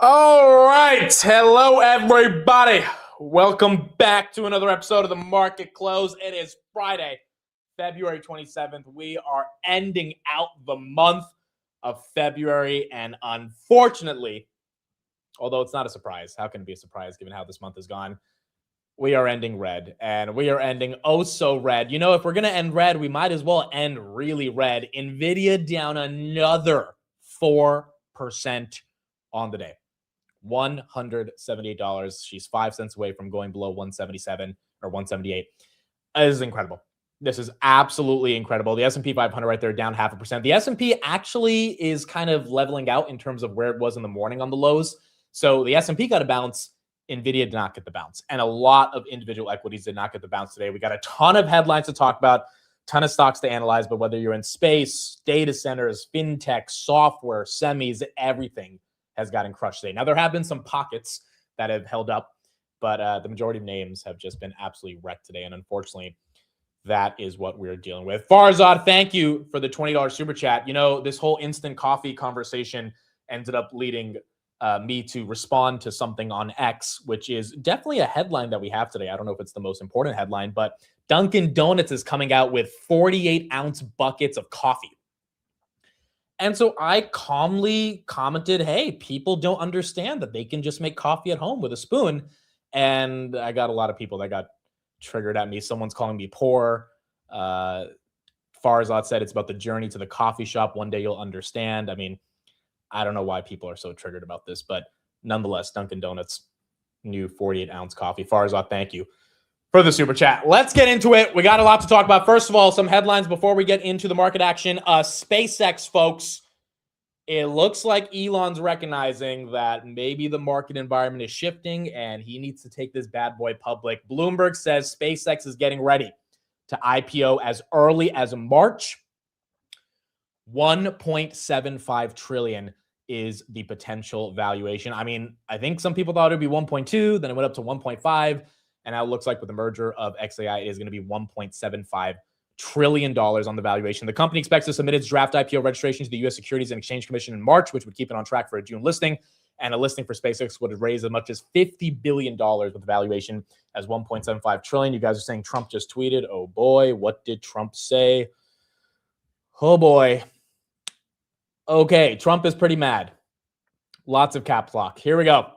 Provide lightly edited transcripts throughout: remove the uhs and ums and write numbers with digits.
All right. Hello, everybody. Welcome back to another episode of the Market Close. It is Friday, February 27th. We are ending out the month of February, and unfortunately, although it's not a surprise, how can it be a surprise given how this month has gone? We are ending red, and we are ending oh so red. You know, if we're going to end red, we might as well end really red. NVIDIA down another 4% on the day. $178. She's 5 cents away from going below 177 or 178. This is incredible. This is absolutely incredible. The S&P 500 right there down 0.5%. The S&P actually is kind of leveling out in terms of where it was in the morning on the lows. So the S&P got a bounce. NVIDIA did not get the bounce. And a lot of individual equities did not get the bounce today. We got a ton of headlines to talk about, ton of stocks to analyze, but whether you're in space, data centers, fintech, software, semis, everything has gotten crushed today. Now, there have been some pockets that have held up, but the majority of names have just been absolutely wrecked today. And unfortunately, that is what we're dealing with. Farzad, thank you for the $20 super chat. You know, this whole instant coffee conversation ended up leading me to respond to something on X, which is definitely a headline that we have today. I don't know if it's the most important headline, but Dunkin' Donuts is coming out with 48-ounce buckets of coffee. And so I calmly commented, hey, people don't understand that they can just make coffee at home with a spoon. And I got a lot of people that got triggered at me. Someone's calling me poor. Farzad said it's about the journey to the coffee shop. One day you'll understand. I mean, I don't know why people are so triggered about this, but nonetheless, Dunkin' Donuts, new 48-ounce coffee. Farzad, thank you for the super chat. Let's get into it. We got a lot to talk about. First of all, some headlines before we get into the market action. SpaceX, folks. It looks like Elon's recognizing that maybe the market environment is shifting and he needs to take this bad boy public. Bloomberg says SpaceX is getting ready to IPO as early as March. 1.75 trillion is the potential valuation. I mean, I think some people thought it would be 1.2, then it went up to 1.5. And now it looks like with the merger of XAI, it is going to be $1.75 trillion on the valuation. The company expects to submit its draft IPO registration to the U.S. Securities and Exchange Commission in March, which would keep it on track for a June listing. And a listing for SpaceX would raise as much as $50 billion with the valuation as $1.75 trillion. You guys are saying Trump just tweeted. Oh, boy. What did Trump say? Oh, boy. Okay. Trump is pretty mad. Lots of caps lock. Here we go.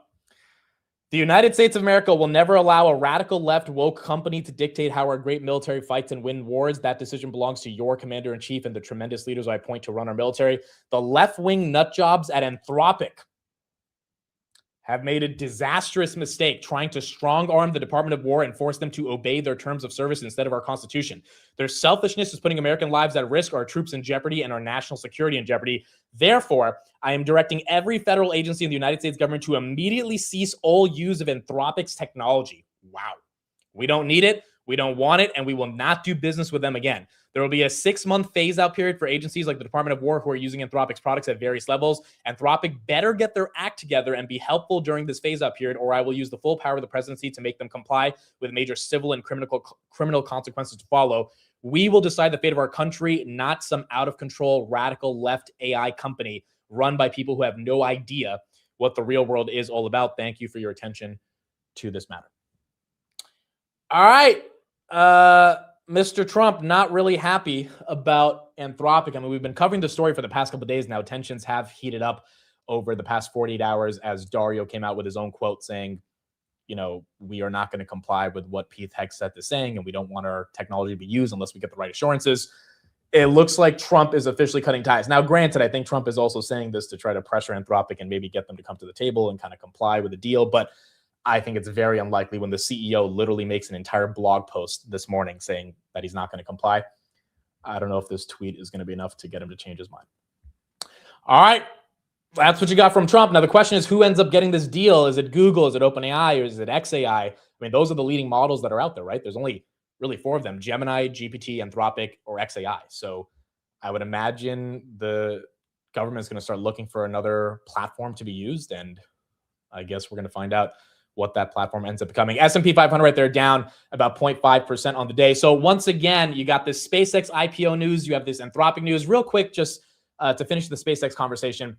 The United States of America will never allow a radical left woke company to dictate how our great military fights and win wars. That decision belongs to your commander-in-chief and the tremendous leaders I appoint to run our military. The left-wing nutjobs at Anthropic have made a disastrous mistake trying to strong-arm the Department of War and force them to obey their terms of service instead of our Constitution. Their selfishness is putting American lives at risk, our troops in jeopardy, and our national security in jeopardy. Therefore, I am directing every federal agency in the United States government to immediately cease all use of Anthropic's technology. Wow. We don't need it. We don't want it, and we will not do business with them again. There will be a 6-month phase-out period for agencies like the Department of War who are using Anthropic's products at various levels. Anthropic better get their act together and be helpful during this phase-out period, or I will use the full power of the presidency to make them comply with major civil and criminal consequences to follow. We will decide the fate of our country, not some out-of-control, radical left AI company run by people who have no idea what the real world is all about. Thank you for your attention to this matter. All right. Mr. Trump not really happy about Anthropic. I mean, we've been covering the story for the past couple of days now. Tensions have heated up over the past 48 hours as Dario came out with his own quote saying, you know, we are not going to comply with what Pete Hegseth is saying, and we don't want our technology to be used unless we get the right assurances. It looks like Trump is officially cutting ties. Now, granted, I think Trump is also saying this to try to pressure Anthropic and maybe get them to come to the table and kind of comply with the deal. But I think it's very unlikely when the CEO literally makes an entire blog post this morning saying that he's not going to comply. I don't know if this tweet is going to be enough to get him to change his mind. All right. That's what you got from Trump. Now, the question is, who ends up getting this deal? Is it Google? Is it OpenAI? Or is it XAI? I mean, those are the leading models that are out there, right? There's only really 4 of them: Gemini, GPT, Anthropic, or XAI. So I would imagine the government is going to start looking for another platform to be used. And I guess we're going to find out what that platform ends up becoming. S&P 500 right there down about 0.5% on the day. So once again, you got this SpaceX IPO news. You have this Anthropic news. Real quick, just to finish the SpaceX conversation,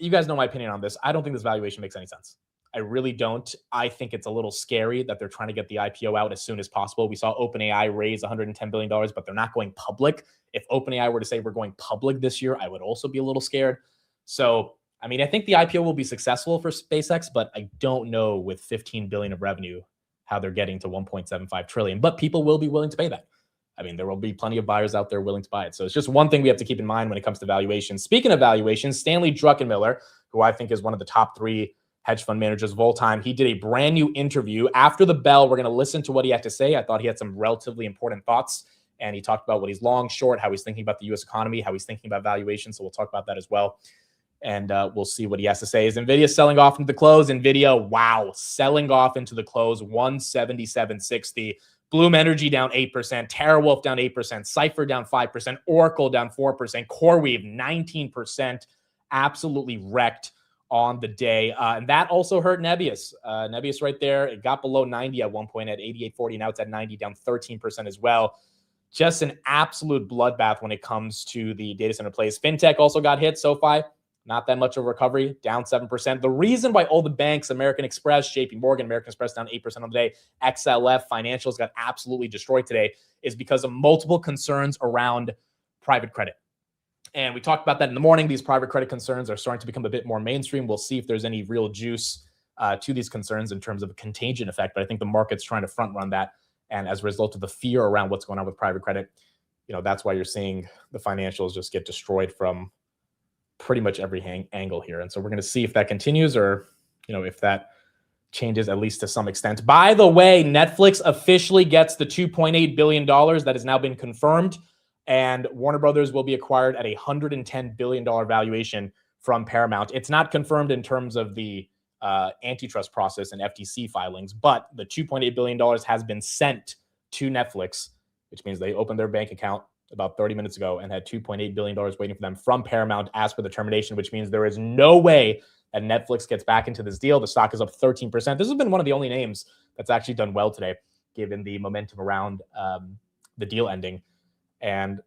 you guys know my opinion on this. I don't think this valuation makes any sense. I really don't. I think it's a little scary that they're trying to get the IPO out as soon as possible. We saw OpenAI raise $110 billion, but they're not going public. If OpenAI were to say we're going public this year, I would also be a little scared. So, I mean, I think the IPO will be successful for SpaceX, but I don't know with 15 billion of revenue how they're getting to 1.75 trillion, but people will be willing to pay that. I mean, there will be plenty of buyers out there willing to buy it. So it's just one thing we have to keep in mind when it comes to valuation. Speaking of valuations, Stanley Druckenmiller, who I think is one of the top 3 hedge fund managers of all time, he did a brand new interview. After the bell, we're going to listen to what he had to say. I thought he had some relatively important thoughts, and he talked about what he's long, short, how he's thinking about the U.S. economy, how he's thinking about valuation. So we'll talk about that as well. And we'll see what he has to say. Is NVIDIA selling off into the close? NVIDIA, wow, selling off into the close, 177.60. Bloom Energy down 8%, TeraWulf down 8%, Cypher down 5%, Oracle down 4%, CoreWeave 19%, absolutely wrecked on the day. And that also hurt Nebius. Nebius right there, it got below 90 at one point at 88.40. Now it's at 90, down 13% as well. Just an absolute bloodbath when it comes to the data center plays. FinTech also got hit. SoFi, not that much of a recovery, down 7%. The reason why all the banks, American Express, JP Morgan, American Express down 8% on the day, XLF, financials got absolutely destroyed today is because of multiple concerns around private credit. And we talked about that in the morning. These private credit concerns are starting to become a bit more mainstream. We'll see if there's any real juice to these concerns in terms of a contagion effect. But I think the market's trying to front run that. And as a result of the fear around what's going on with private credit, that's why you're seeing the financials just get destroyed from pretty much every angle here. And so we're going to see if that continues or, if that changes at least to some extent. By the way, Netflix officially gets the $2.8 billion that has now been confirmed. And Warner Brothers will be acquired at a $110 billion valuation from Paramount. It's not confirmed in terms of the antitrust process and FTC filings, but the $2.8 billion has been sent to Netflix, which means they opened their bank account about 30 minutes ago and had $2.8 billion waiting for them from Paramount as per the termination, which means there is no way that Netflix gets back into this deal. The stock is up 13%. This has been one of the only names that's actually done well today, given the momentum around the deal ending. And,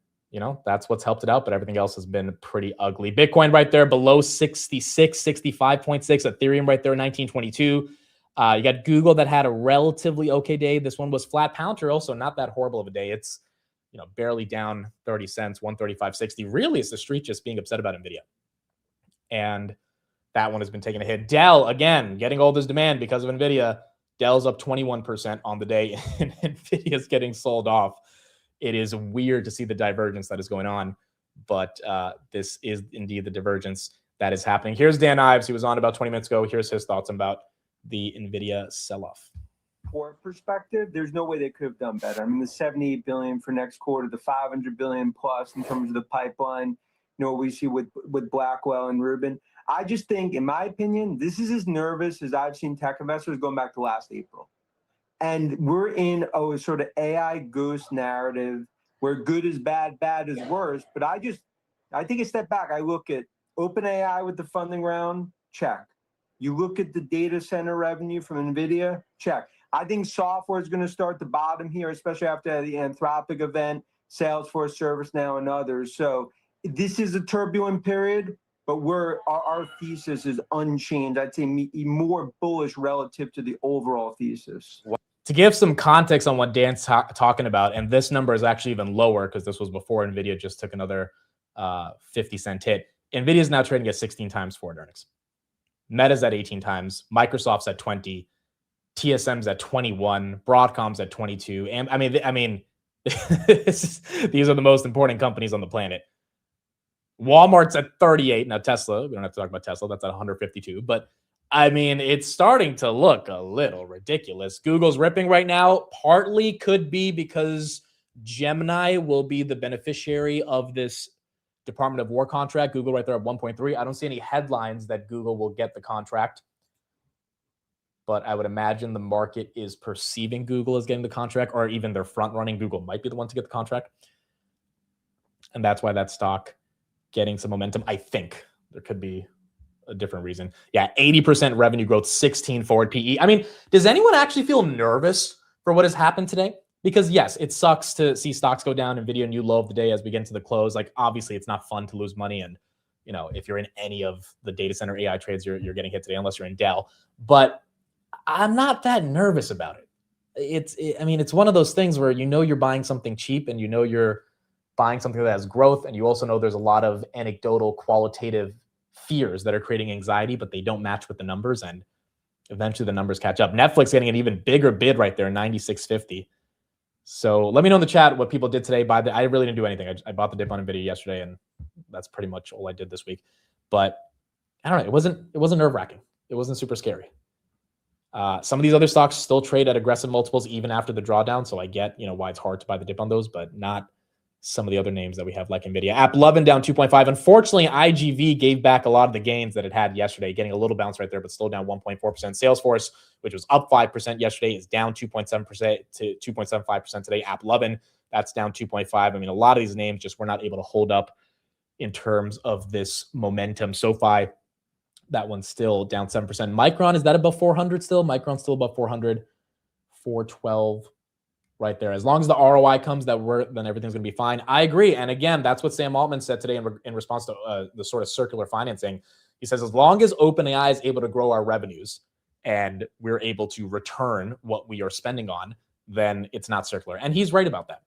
that's what's helped it out, but everything else has been pretty ugly. Bitcoin right there below 66, 65.6. Ethereum right there, 1922. You got Google that had a relatively okay day. This one was flat. Palantir also not that horrible of a day. It's, barely down 30 cents, 135.60. Really, it's the street just being upset about NVIDIA. And that one has been taking a hit. Dell, again, getting all this demand because of NVIDIA. Dell's up 21% on the day, and NVIDIA's getting sold off. It is weird to see the divergence that is going on, but this is indeed the divergence that is happening. Here's Dan Ives. He was on about 20 minutes ago. Here's his thoughts about the NVIDIA sell-off. For perspective, there's no way they could have done better. I mean, the 78 billion for next quarter, the 500 billion plus in terms of the pipeline, what we see with Blackwell and Rubin. I just think, in my opinion, this is as nervous as I've seen tech investors going back to last April. And we're in a sort of AI ghost narrative where good is bad, bad is worse. But I take a step back. I look at OpenAI with the funding round, check. You look at the data center revenue from NVIDIA, check. I think software is going to start to bottom here, especially after the Anthropic event, Salesforce, ServiceNow, and others. So this is a turbulent period, but our thesis is unchanged. I'd say more bullish relative to the overall thesis. To give some context on what Dan's talking about, and this number is actually even lower because this was before NVIDIA just took another 50-cent hit. NVIDIA is now trading at 16 times forward earnings. Meta's at 18 times. Microsoft's at 20. TSM's at 21. Broadcom's at 22. And I mean, these are the most important companies on the planet. Walmart's at 38. Now Tesla, we don't have to talk about Tesla. That's at 152. But I mean, it's starting to look a little ridiculous. Google's ripping right now. Partly could be because Gemini will be the beneficiary of this Department of War contract. Google right there at 1.3. I don't see any headlines that Google will get the contract. But I would imagine the market is perceiving Google as getting the contract, or even they're front running. Google might be the one to get the contract. And that's why that stock getting some momentum. I think there could be a different reason. Yeah, 80% revenue growth, 16 forward PE. I mean, does anyone actually feel nervous for what has happened today? Because yes, it sucks to see stocks go down. NVIDIA new low of the day as we get into the close. Like, obviously it's not fun to lose money, and if you're in any of the data center AI trades, you're getting hit today, unless you're in Dell. But I'm not that nervous about it. It's one of those things where you're buying something cheap, and you're buying something that has growth, and you also know there's a lot of anecdotal, qualitative fears that are creating anxiety, but they don't match with the numbers, and eventually the numbers catch up. Netflix getting an even bigger bid right there, 96.50. So let me know in the chat what people did today. I really didn't do anything. I bought the dip on Nvidia yesterday, and that's pretty much all I did this week. But I don't know. It wasn't nerve-wracking. It wasn't super scary. Some of these other stocks still trade at aggressive multiples even after the drawdown. So I get, why it's hard to buy the dip on those, but not some of the other names that we have, like Nvidia. AppLovin down 2.5. Unfortunately, IGV gave back a lot of the gains that it had yesterday, getting a little bounce right there, but still down 1.4%. Salesforce, which was up 5% yesterday, is down 2.7% to 2.75% today. AppLovin, that's down 2.5. A lot of these names just were not able to hold up in terms of this momentum. SoFi, that one's still down 7%. Micron, is that above 400 still? Micron's still above 400, 412 right there. As long as the ROI comes, then everything's going to be fine. I agree. And again, that's what Sam Altman said today in response to the sort of circular financing. He says, as long as OpenAI is able to grow our revenues and we're able to return what we are spending on, then it's not circular. And he's right about that.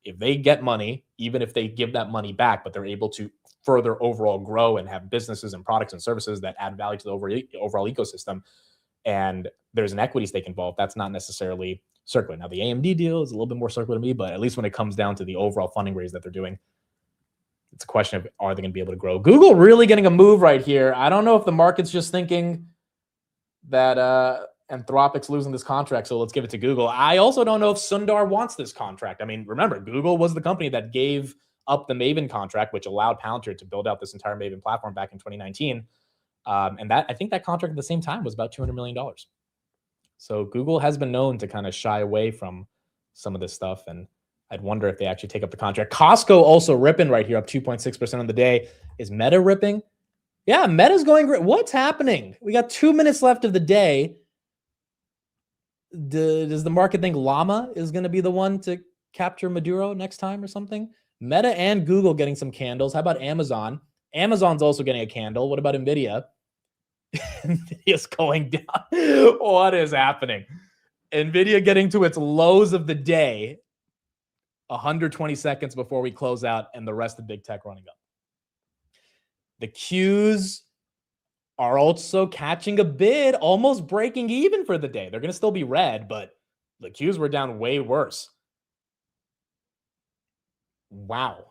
If they get money, even if they give that money back, but they're able to further overall grow and have businesses and products and services that add value to the overall ecosystem, and there's an equity stake involved, that's not necessarily circular. Now, the AMD deal is a little bit more circular to me, but at least when it comes down to the overall funding raise that they're doing, it's a question of, are they going to be able to grow? Google really getting a move right here. I don't know if the market's just thinking that Anthropic's losing this contract, so let's give it to Google. I also don't know if Sundar wants this contract. Remember, Google was the company that gave up the Maven contract, which allowed Palantir to build out this entire Maven platform back in 2019. And I think that contract at the same time was about $200 million. So Google has been known to kind of shy away from some of this stuff, and I'd wonder if they actually take up the contract. Costco also ripping right here, up 2.6% on the day. Is Meta ripping? Yeah, Meta's going great. What's happening? We got 2 minutes left of the day. Does the market think Llama is going to be the one to capture Maduro next time or something? Meta and Google getting some candles. How about Amazon? Amazon's also getting a candle. What about Nvidia? Nvidia's going down. What is happening? Nvidia getting to its lows of the day 120 seconds before we close out, and the rest of big tech running up. The Qs are also catching a bid, almost breaking even for the day. They're going to still be red, but the Qs were down way worse. Wow.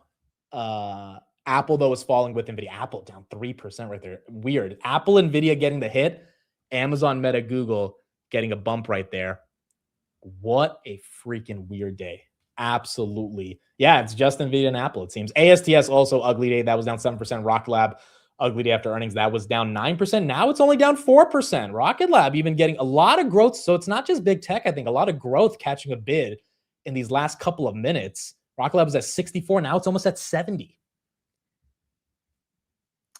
Apple, though, is falling with Nvidia. Apple down 3% right there. Weird. Apple, Nvidia getting the hit. Amazon, Meta, Google getting a bump right there. What a freaking weird day. Absolutely. Yeah, it's just Nvidia and Apple, it seems. ASTS also ugly day. That was down 7%. Rocket Lab, ugly day after earnings. That was down 9%. Now it's only down 4%. Rocket Lab even getting a lot of growth. So it's not just big tech, I think. A lot of growth catching a bid in these last couple of minutes. Rocket Lab was at 64. Now it's almost at 70.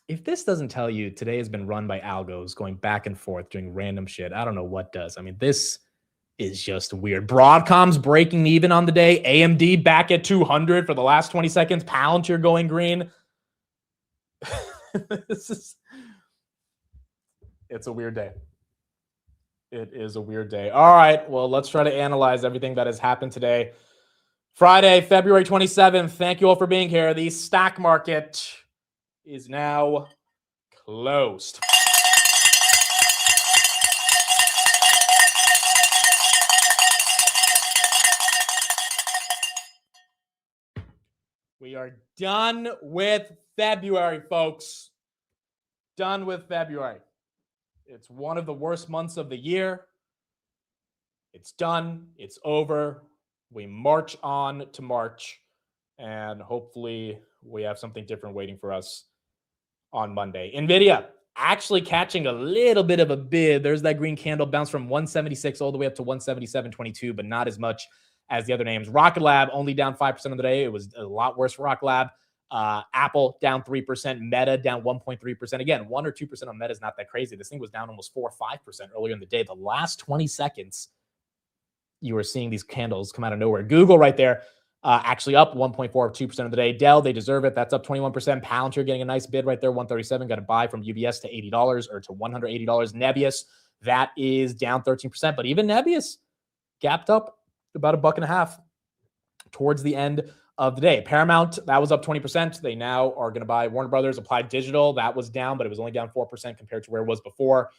If this doesn't tell you today has been run by algos going back and forth doing random shit, I don't know what does. This is just weird. Broadcom's breaking even on the day. AMD back at 200 for the last 20 seconds. Palantir going green. It's a weird day. It is a weird day. All right. Well, let's try to analyze everything that has happened today. Friday, February 27th. Thank you all for being here. The stock market is now closed. We are done with February, folks. Done with February. It's one of the worst months of the year. It's done. It's over. We march on to March, and hopefully we have something different waiting for us on Monday. Nvidia actually catching a little bit of a bid. There's that green candle bounce from 176 all the way up to 177.22, but not as much as the other names. Rocket Lab only down 5% of the day. It was a lot worse for Rocket Lab. Apple down 3%. Meta down 1.3%. Again, 1 or 2% on Meta is not that crazy. This thing was down almost 4 or 5% earlier in the day. The last 20 seconds, you were seeing these candles come out of nowhere. Google right there, actually up 1.42% of the day. Dell, they deserve it. That's up 21%. Palantir getting a nice bid right there, 137. Got a buy from UBS to $80 or to $180. Nebius, that is down 13%. But even Nebius gapped up about $1.50 towards the end of the day. Paramount, that was up 20%. They now are going to buy Warner Brothers. Applied Digital, that was down, but it was only down 4% compared to where it was before.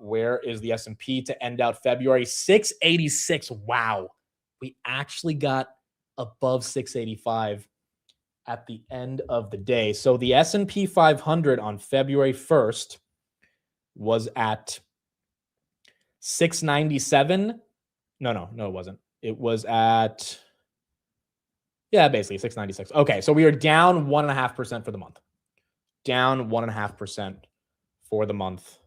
Where is the S&P to end out February? 686. Wow. We actually got above 685 at the end of the day. So the S&P 500 on February 1st was at 697. No, it wasn't. It was at, basically 696. Okay, so we are down 1.5% for the month. Down 1.5% for the month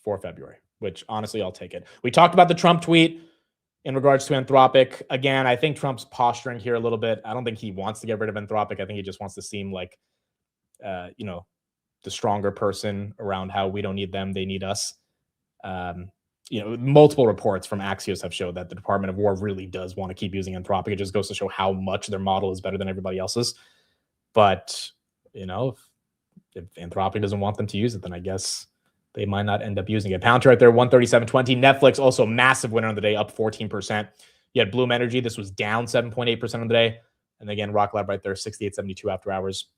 for February, which honestly, I'll take it. We talked about the Trump tweet in regards to Anthropic. Again, I think Trump's posturing here a little bit. I don't think he wants to get rid of Anthropic. I think he just wants to seem like, the stronger person around how we don't need them, they need us. Multiple reports from Axios have showed that the Department of War really does want to keep using Anthropic. It just goes to show how much their model is better than everybody else's. But, if Anthropic doesn't want them to use it, then I guess they might not end up using it. Palantir right there, 137.20. Netflix also massive winner of the day, up 14%. You had Bloom Energy. This was down 7.8% of the day. And again, Rock Lab right there, 68.72 after hours,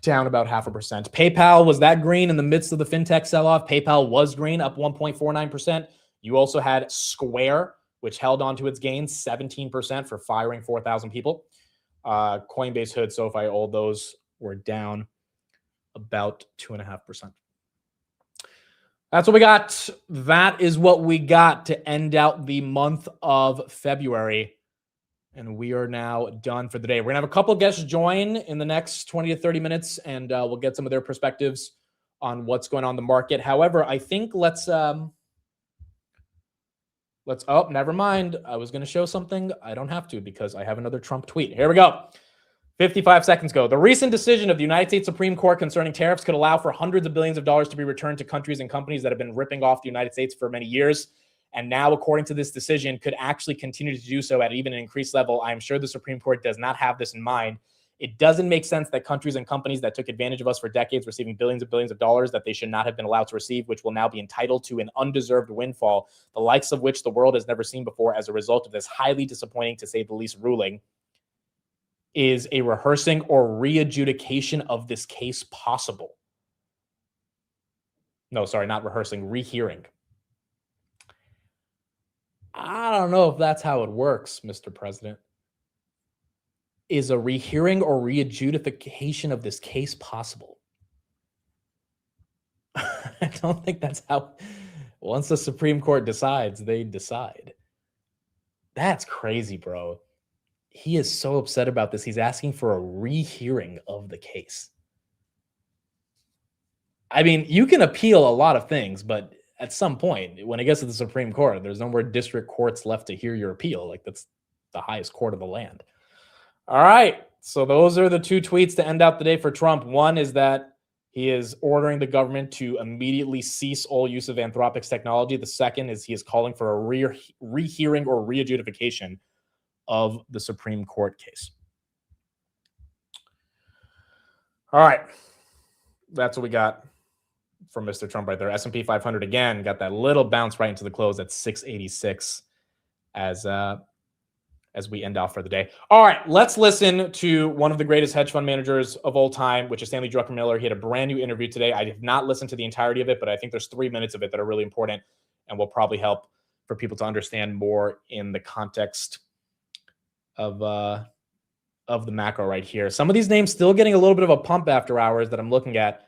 down about 0.5%. PayPal, was that green in the midst of the fintech sell-off? PayPal was green, up 1.49%. You also had Square, which held on to its gains, 17% for firing 4,000 people. Coinbase, Hood, SoFi, all those were down about 2.5%. That's what we got. That is what we got to end out the month of February. And we are now done for the day. We're going to have a couple of guests join in the next 20 to 30 minutes, and we'll get some of their perspectives on what's going on in the market. However, I think let's never mind. I was going to show something. I don't have to because I have another Trump tweet. Here we go. 55 seconds ago. The recent decision of the United States Supreme Court concerning tariffs could allow for hundreds of billions of dollars to be returned to countries and companies that have been ripping off the United States for many years. And now, according to this decision, could actually continue to do so at even an increased level. I am sure the Supreme Court does not have this in mind. It doesn't make sense that countries and companies that took advantage of us for decades, receiving billions of dollars that they should not have been allowed to receive, which will now be entitled to an undeserved windfall, the likes of which the world has never seen before as a result of this highly disappointing, to say the least, ruling. Is a rehearsing or re-adjudication of this case possible? No, sorry, not rehearsing, rehearing. I don't know if that's how it works, Mr. President. Is a rehearing or re-adjudication of this case possible? I don't think that's how. Once the Supreme Court decides, they decide. That's crazy, bro. He is so upset about this. He's asking for a rehearing of the case. I mean, you can appeal a lot of things, but at some point, when it gets to the Supreme Court, there's no more district courts left to hear your appeal. Like, that's the highest court of the land. All right. So those are the two tweets to end out the day for Trump. One is that he is ordering the government to immediately cease all use of Anthropic's technology. The second is he is calling for a rehearing or re-adjudication of the Supreme Court case. All right. That's what we got from Mr. Trump right there. S&P 500 again got that little bounce right into the close at 686 as we end off for the day. All right, let's listen to one of the greatest hedge fund managers of all time, which is Stanley Druckenmiller. He had a brand new interview today. I did not listen to the entirety of it, but I think there's 3 minutes of it that are really important and will probably help for people to understand more in the context of the macro right here. Some of these names still getting a little bit of a pump after hours that I'm looking at.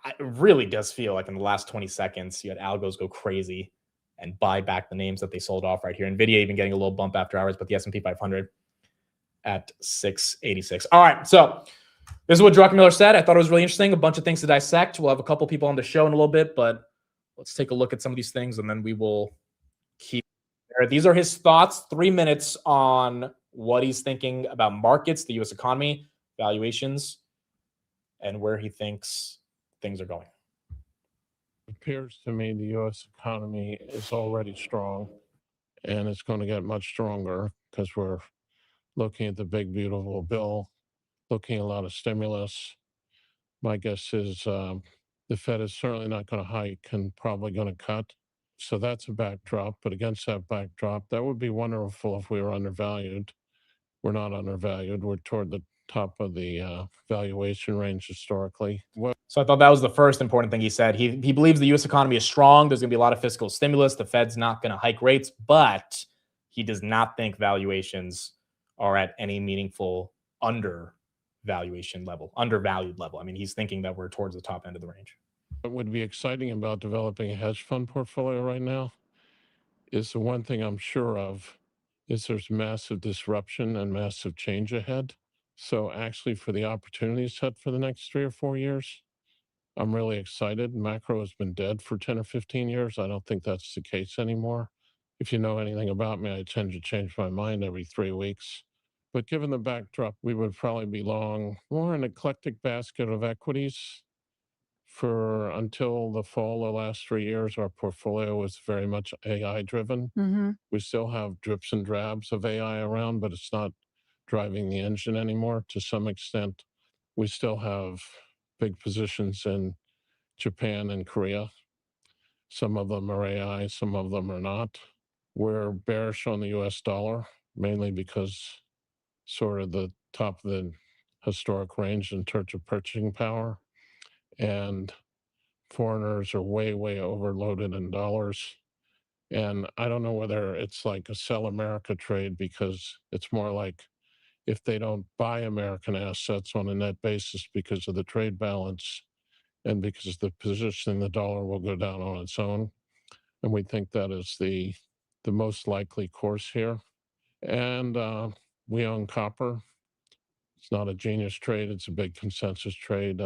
It really does feel like in the last 20 seconds, you had algos go crazy and buy back the names that they sold off right here. NVIDIA even getting a little bump after hours, but the S&P 500 at 686. All right, so this is what Druckenmiller said. I thought it was really interesting. A bunch of things to dissect. We'll have a couple people on the show in a little bit, but let's take a look at some of these things, and then we will keep there. These are his thoughts, 3 minutes on what he's thinking about markets, the U.S. economy, valuations, and where he thinks things are going. It appears to me the U.S. economy is already strong, and it's going to get much stronger because we're looking at the big, beautiful bill, looking at a lot of stimulus. My guess is the Fed is certainly not going to hike and probably going to cut. So that's a backdrop. But against that backdrop, that would be wonderful if we were undervalued. We're not undervalued. We're toward the top of the valuation range historically. So I thought that was the first important thing he said. He believes the U.S. economy is strong. There's going to be a lot of fiscal stimulus. The Fed's not going to hike rates, but he does not think valuations are at any meaningful undervalued level. I mean, he's thinking that we're towards the top end of the range. What would be exciting about developing a hedge fund portfolio right now is the one thing I'm sure of is there's massive disruption and massive change ahead. So actually for the opportunity set for the next 3 or 4 years, I'm really excited. Macro has been dead for 10 or 15 years. I don't think that's the case anymore. If you know anything about me, I tend to change my mind every 3 weeks. But given the backdrop, we would probably be long more an eclectic basket of equities. For until the fall the last 3 years, our portfolio was very much AI driven. We still have drips and drabs of AI around, but it's not driving the engine anymore to some extent. We still have big positions in Japan and Korea. Some of them are AI, some of them are not. We're bearish on the US dollar, mainly because sort of the top of the historic range in terms of purchasing power. And foreigners are way, way overloaded in dollars. And I don't know whether it's like a sell America trade because it's more like if they don't buy American assets on a net basis because of the trade balance and because the position in the dollar will go down on its own. And we think that is the most likely course here. And we own copper. It's not a genius trade. It's a big consensus trade.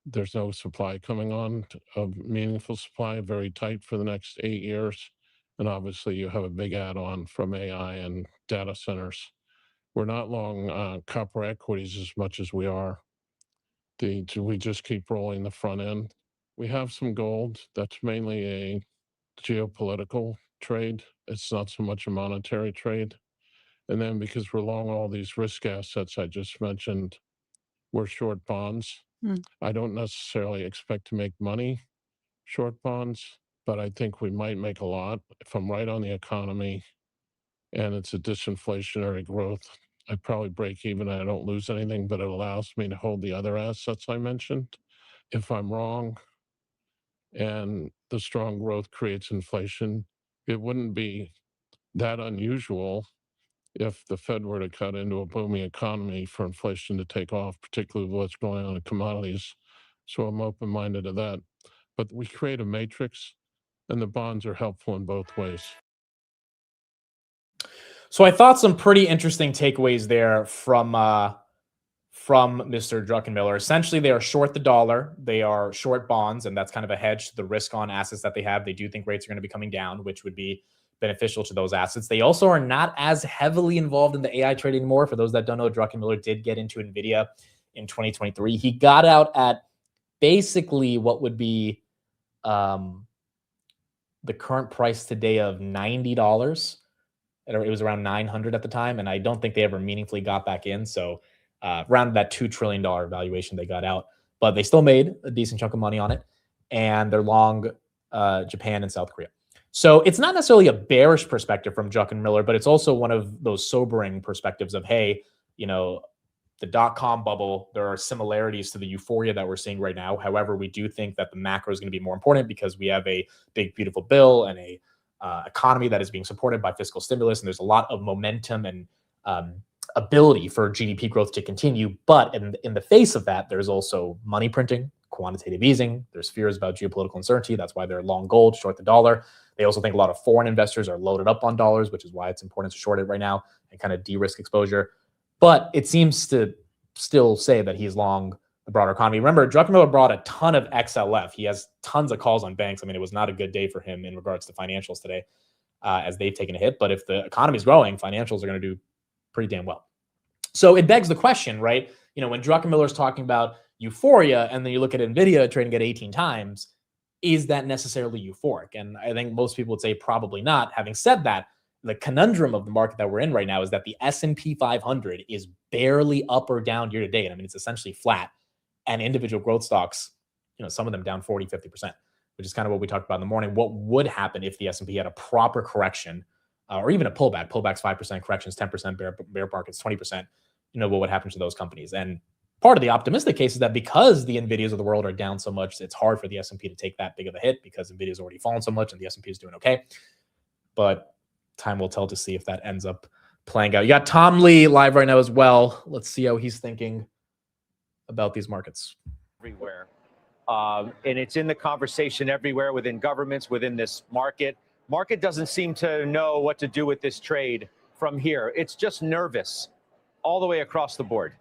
There's no supply coming on of meaningful supply, very tight for the next 8 years. And obviously you have a big add-on from AI and data centers. We're not long copper equities as much as we are. We just keep rolling the front end. We have some gold. That's mainly a geopolitical trade. It's not so much a monetary trade. And then because we're long all these risk assets I just mentioned, we're short bonds. I don't necessarily expect to make money short bonds, but I think we might make a lot if I'm right on the economy and it's a disinflationary growth. I probably break even. I don't lose anything, but it allows me to hold the other assets I mentioned. If I'm wrong and the strong growth creates inflation, it wouldn't be that unusual if the Fed were to cut into a booming economy for inflation to take off, particularly with what's going on in commodities. So I'm open-minded to that. But we create a matrix, and the bonds are helpful in both ways. So I thought some pretty interesting takeaways there from Mr. Druckenmiller. Essentially, they are short the dollar, they are short bonds, and that's kind of a hedge to the risk on assets that they have. They do think rates are going to be coming down, which would be beneficial to those assets. They also are not as heavily involved in the AI trade anymore. For those that don't know, Druckenmiller did get into NVIDIA in 2023. He got out at basically what would be the current price today of $90. It was around 900 at the time, and I don't think they ever meaningfully got back in. So around that $2 trillion valuation they got out, but they still made a decent chunk of money on it, and they're long Japan and South Korea. So it's not necessarily a bearish perspective from Druckenmiller, but it's also one of those sobering perspectives of, hey, you know, the dot-com bubble, there are similarities to the euphoria that we're seeing right now. However, we do think that the macro is going to be more important because we have a big, beautiful bill and a economy that is being supported by fiscal stimulus, and there's a lot of momentum and ability for GDP growth to continue. But in the face of that, there's also money printing, quantitative easing. There's fears about geopolitical uncertainty. That's why they're long gold, short the dollar. They also think a lot of foreign investors are loaded up on dollars, which is why it's important to short it right now and kind of de-risk exposure. But it seems to still say that he's long the broader economy. Remember, Druckenmiller brought a ton of XLF. He has tons of calls on banks. I mean, it was not a good day for him in regards to financials today, as they've taken a hit. But if the economy is growing, financials are going to do pretty damn well. So it begs the question, right? You know, when Druckenmiller is talking about euphoria, and then you look at NVIDIA trading at 18 times, is that necessarily euphoric? And I think most people would say probably not. Having said that, the conundrum of the market that we're in right now is that the S&P 500 is barely up or down year to date. I mean, it's essentially flat, and individual growth stocks, some of them down 40, 50%, which is kind of what we talked about in the morning. What would happen if the S&P had a proper correction, or even a pullback? Pullback's 5%, corrections 10%, bear market's 20%. What would happen to those companies? And part of the optimistic case is that because the Nvidias of the world are down so much, it's hard for the S&P to take that big of a hit because Nvidia's already fallen so much and the S&P is doing okay. But time will tell to see if that ends up playing out. You got Tom Lee live right now as well. Let's see how he's thinking about these markets. Everywhere. And it's in the conversation everywhere within governments, within this market. Market doesn't seem to know what to do with this trade from here. It's just nervous all the way across the board.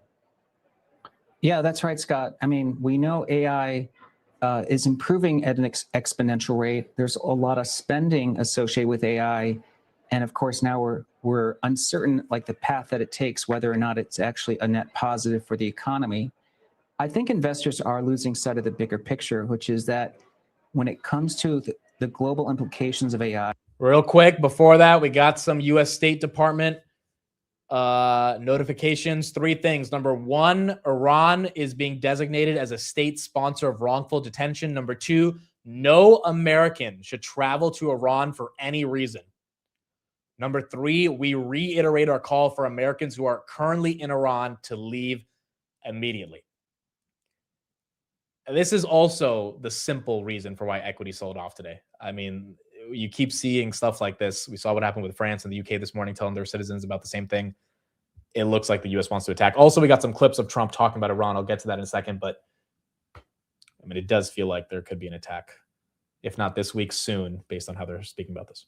Yeah, that's right, Scott. I mean, we know AI is improving at an exponential rate. There's a lot of spending associated with AI. And of course, now we're uncertain, like the path that it takes, whether or not it's actually a net positive for the economy. I think investors are losing sight of the bigger picture, which is that when it comes to the global implications of AI. Real quick, before that, we got some U.S. State Department notifications. 3 things. Number 1, Iran is being designated as a state sponsor of wrongful detention. Number 2, no American should travel to Iran for any reason. Number 3, we reiterate our call for Americans who are currently in Iran to leave immediately. And this is also the simple reason for why equity sold off today. I mean, you keep seeing stuff like this. We saw what happened with France and the UK this morning, telling their citizens about the same thing. It looks like the U.S. wants to attack. Also, we got some clips of Trump talking about Iran. I'll get to that in a second. But, I mean, it does feel like there could be an attack, if not this week, soon, based on how they're speaking about this.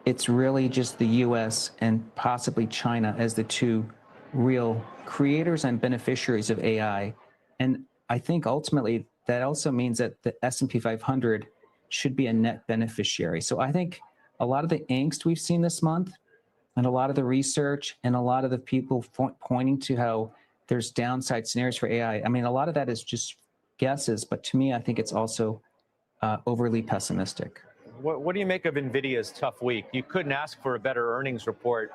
It's really just the U.S. and possibly China as the 2 real creators and beneficiaries of AI. And I think ultimately that also means that the S&P 500 should be a net beneficiary. So I think a lot of the angst we've seen this month and a lot of the research and a lot of the people pointing to how there's downside scenarios for AI, I mean, a lot of that is just guesses. But to me, I think it's also overly pessimistic. What do you make of NVIDIA's tough week? You couldn't ask for a better earnings report,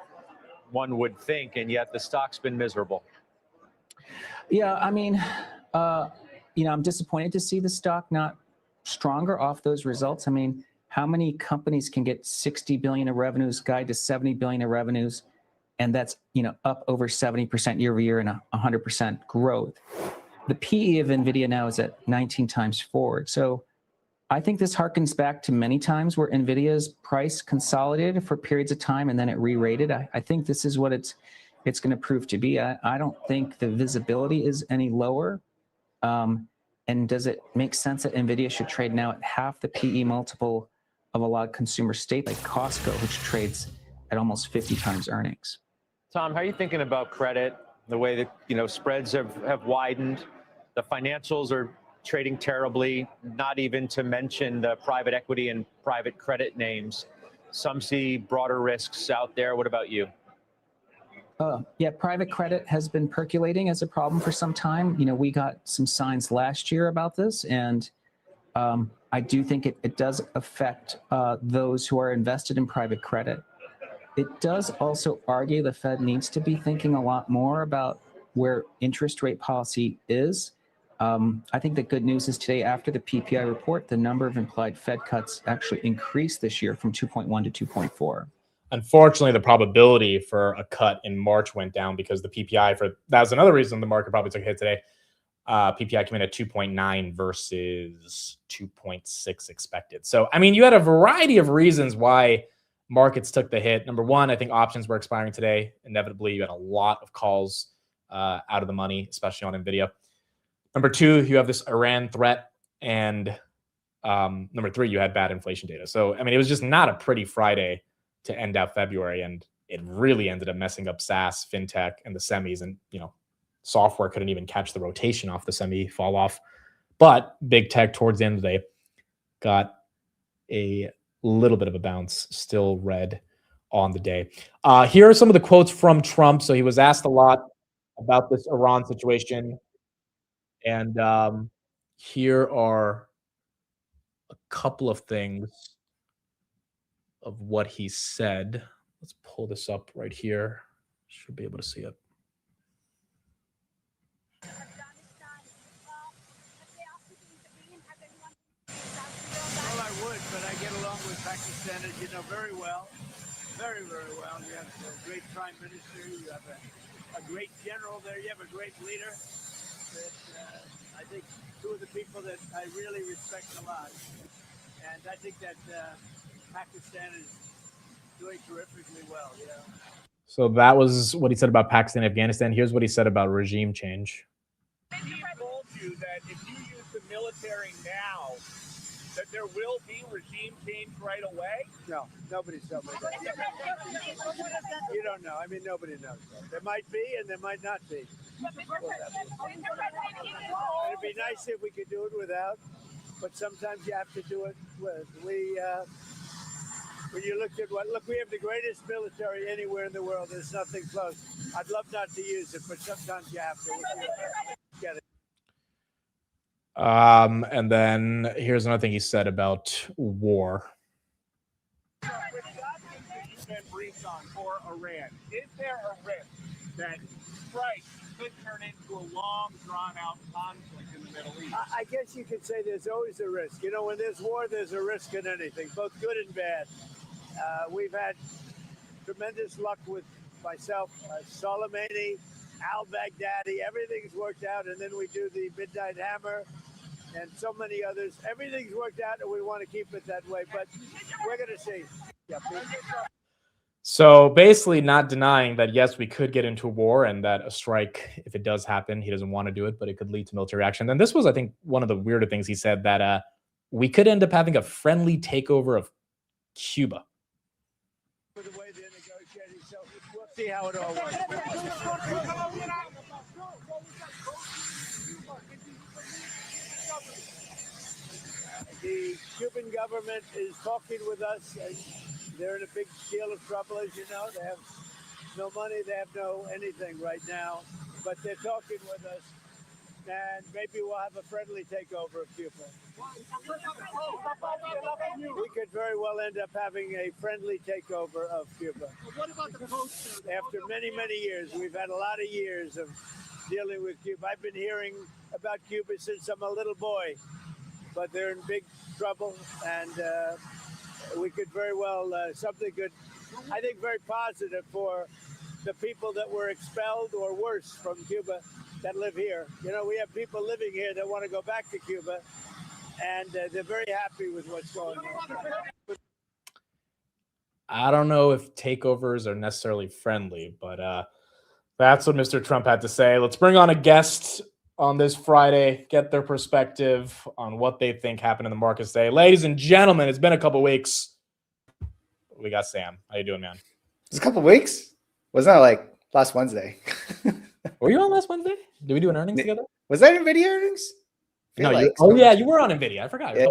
one would think, and yet the stock's been miserable. Yeah, I mean, I'm disappointed to see the stock not stronger off those results. I mean, how many companies can get 60 billion of revenues, guide to 70 billion of revenues, and that's up over 70% year over year and 100% growth. The PE of NVIDIA now is at 19 times forward. So I think this harkens back to many times where NVIDIA's price consolidated for periods of time and then it re-rated. I think this is what it's going to prove to be. I don't think the visibility is any lower. And does it make sense that NVIDIA should trade now at half the PE multiple of a lot of consumer staples like Costco, which trades at almost 50 times earnings? Tom, how are you thinking about credit, the way that spreads have widened, the financials are trading terribly, not even to mention the private equity and private credit names. Some see broader risks out there. What about you? Yeah, private credit has been percolating as a problem for some time. We got some signs last year about this, and I do think it does affect those who are invested in private credit. It does also argue the Fed needs to be thinking a lot more about where interest rate policy is. I think the good news is today, after the PPI report, the number of implied Fed cuts actually increased this year from 2.1 to 2.4. Unfortunately, the probability for a cut in March went down because the PPI that was another reason the market probably took a hit today. PPI came in at 2.9 versus 2.6 expected. So, I mean, you had a variety of reasons why markets took the hit. Number 1, I think options were expiring today. Inevitably, you had a lot of calls out of the money, especially on NVIDIA. Number 2, you have this Iran threat. And number 3, you had bad inflation data. So, I mean, it was just not a pretty Friday to end out February, and it really ended up messing up SaaS, fintech, and the semis. And software couldn't even catch the rotation off the semi fall off. But big tech towards the end of the day got a little bit of a bounce, still red on the day. Here are some of the quotes from Trump. So he was asked a lot about this Iran situation, and here are couple of things of what he said. Let's pull this up right here. Should be able to see it. Well, I would, but I get along with Pakistan, as you know, very well. Very, very well. You have a great prime minister. You have a great general there. You have a great leader. That, I think two of the people that I really respect a lot. And I think that Pakistan is doing terrifically well. Yeah. So that was what he said about Pakistan and Afghanistan. Here's what he said about regime change. He told you that if you use the military now, that there will be regime change right away? No, nobody's told me that. You don't know. I mean, nobody knows. There might be, and there might not be. It'd be nice if we could do it without, but sometimes you have to do it with. When you look at we have the greatest military anywhere in the world. There's nothing close. I'd love not to use it, but sometimes you have to. Get it. And then here's another thing he said about war. With documents that you've been briefed on for Iran, is there a risk that strikes could turn into a long, drawn-out conflict in the Middle East? I guess you could say there's always a risk. You know, when there's war, there's a risk in anything, both good and bad. We've had tremendous luck with myself, Soleimani, al-Baghdadi. Everything's worked out, and then we do the Midnight Hammer and so many others. Everything's worked out, and we want to keep it that way, but we're going to see. Yeah, So basically not denying that, yes, we could get into a war and that a strike, if it does happen, he doesn't want to do it, but it could lead to military action. And this was, I think, one of the weirder things he said, that we could end up having a friendly takeover of Cuba. For the way they're negotiating, so we'll see how it all works. The Cuban government is talking with us. They're in a big deal of trouble, as you know. They have no money, they have no anything right now, but they're talking with us, and maybe we'll have a friendly takeover of Cuba. We could very well end up having a friendly takeover of Cuba. What about the post? After many, many years, we've had a lot of years of dealing with Cuba. I've been hearing about Cuba since I'm a little boy, but they're in big trouble, and we could very well, something good, I think very positive for the people that were expelled or worse from Cuba that live here. You know, we have people living here that want to go back to Cuba, and they're very happy with what's going on. I don't know if takeovers are necessarily friendly, but that's what Mr. Trump had to say. Let's bring on a guest on this Friday, get their perspective on what they think happened in the markets today. Ladies and gentlemen, it's been a couple weeks. We got Sam. How you doing, man? It's a couple weeks. Wasn't that like last Wednesday? Were you on last Wednesday? Did we do an earnings together? Was that NVIDIA earnings? No, yeah, you were on NVIDIA. I forgot. Yeah,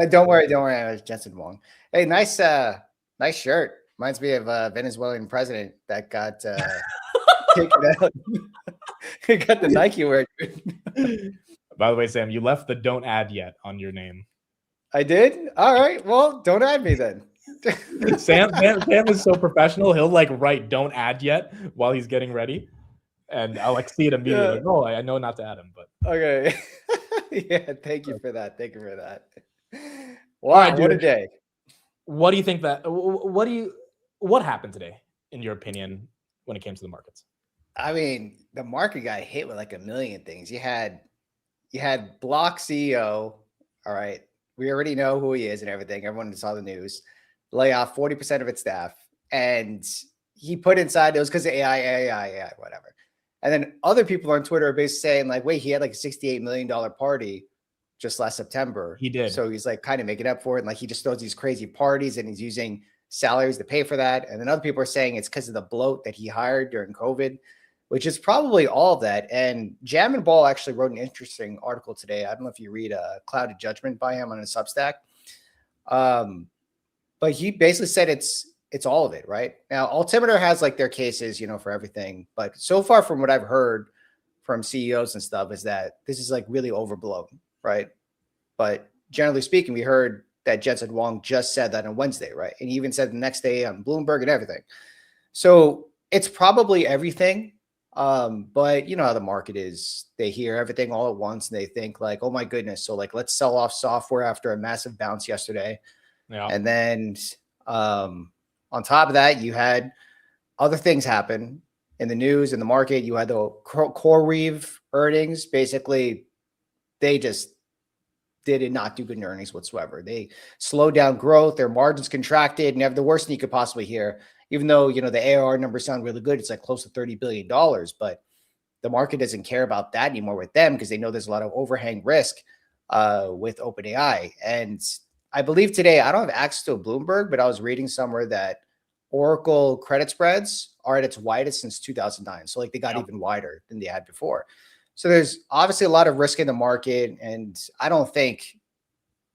don't worry. I was Jensen Wong. Hey, nice shirt. Reminds me of a Venezuelan president that got taken out. He got the Nike wear. By the way, Sam, you left the "don't add yet" on your name. I did. All right. Well, don't add me then. Sam is so professional. He'll like write "don't add yet" while he's getting ready, and I'll like see it immediately. Yeah. Like, oh, I know not to add him, but okay. Yeah. Thank you for that. Wow. right, what a dude. day. What do you think what happened today, in your opinion, when it came to the markets? I mean, the market got hit with like a million things. You had Block CEO. All right. We already know who he is and everything. Everyone saw the news. Lay off 40% of its staff. And he put inside, it was because of AI, whatever. And then other people on Twitter are basically saying, like, wait, he had like a $68 million party just last September. He did. So he's like kind of making up for it. And like he just throws these crazy parties and he's using salaries to pay for that. And then other people are saying it's because of the bloat that he hired during COVID, which is probably all of that. And Jam and Ball actually wrote an interesting article today. I don't know if you read Clouded Judgment by him on a Substack. But he basically said it's all of it, right? Now, Altimeter has like their cases, you know, for everything. But so far from what I've heard from CEOs and stuff is that this is like really overblown, right? But generally speaking, we heard that Jensen Huang just said that on Wednesday, right? And he even said the next day on Bloomberg and everything. So it's probably everything. But you know how the market is. They hear everything all at once and they think like, oh my goodness. So like, let's sell off software after a massive bounce yesterday. Yeah. And then on top of that, you had other things happen in the news, in the market. You had the CoreWeave earnings. Basically, they did not do good in earnings whatsoever. They slowed down growth. Their margins contracted, and have the worst thing you could possibly hear. Even though, you know, the ARR numbers sound really good, it's like close to $30 billion, but the market doesn't care about that anymore with them because they know there's a lot of overhang risk with OpenAI. And I believe today, I don't have access to a Bloomberg, but I was reading somewhere that Oracle credit spreads are at its widest since 2009. So like they got even wider than they had before. So there's obviously a lot of risk in the market. And I don't think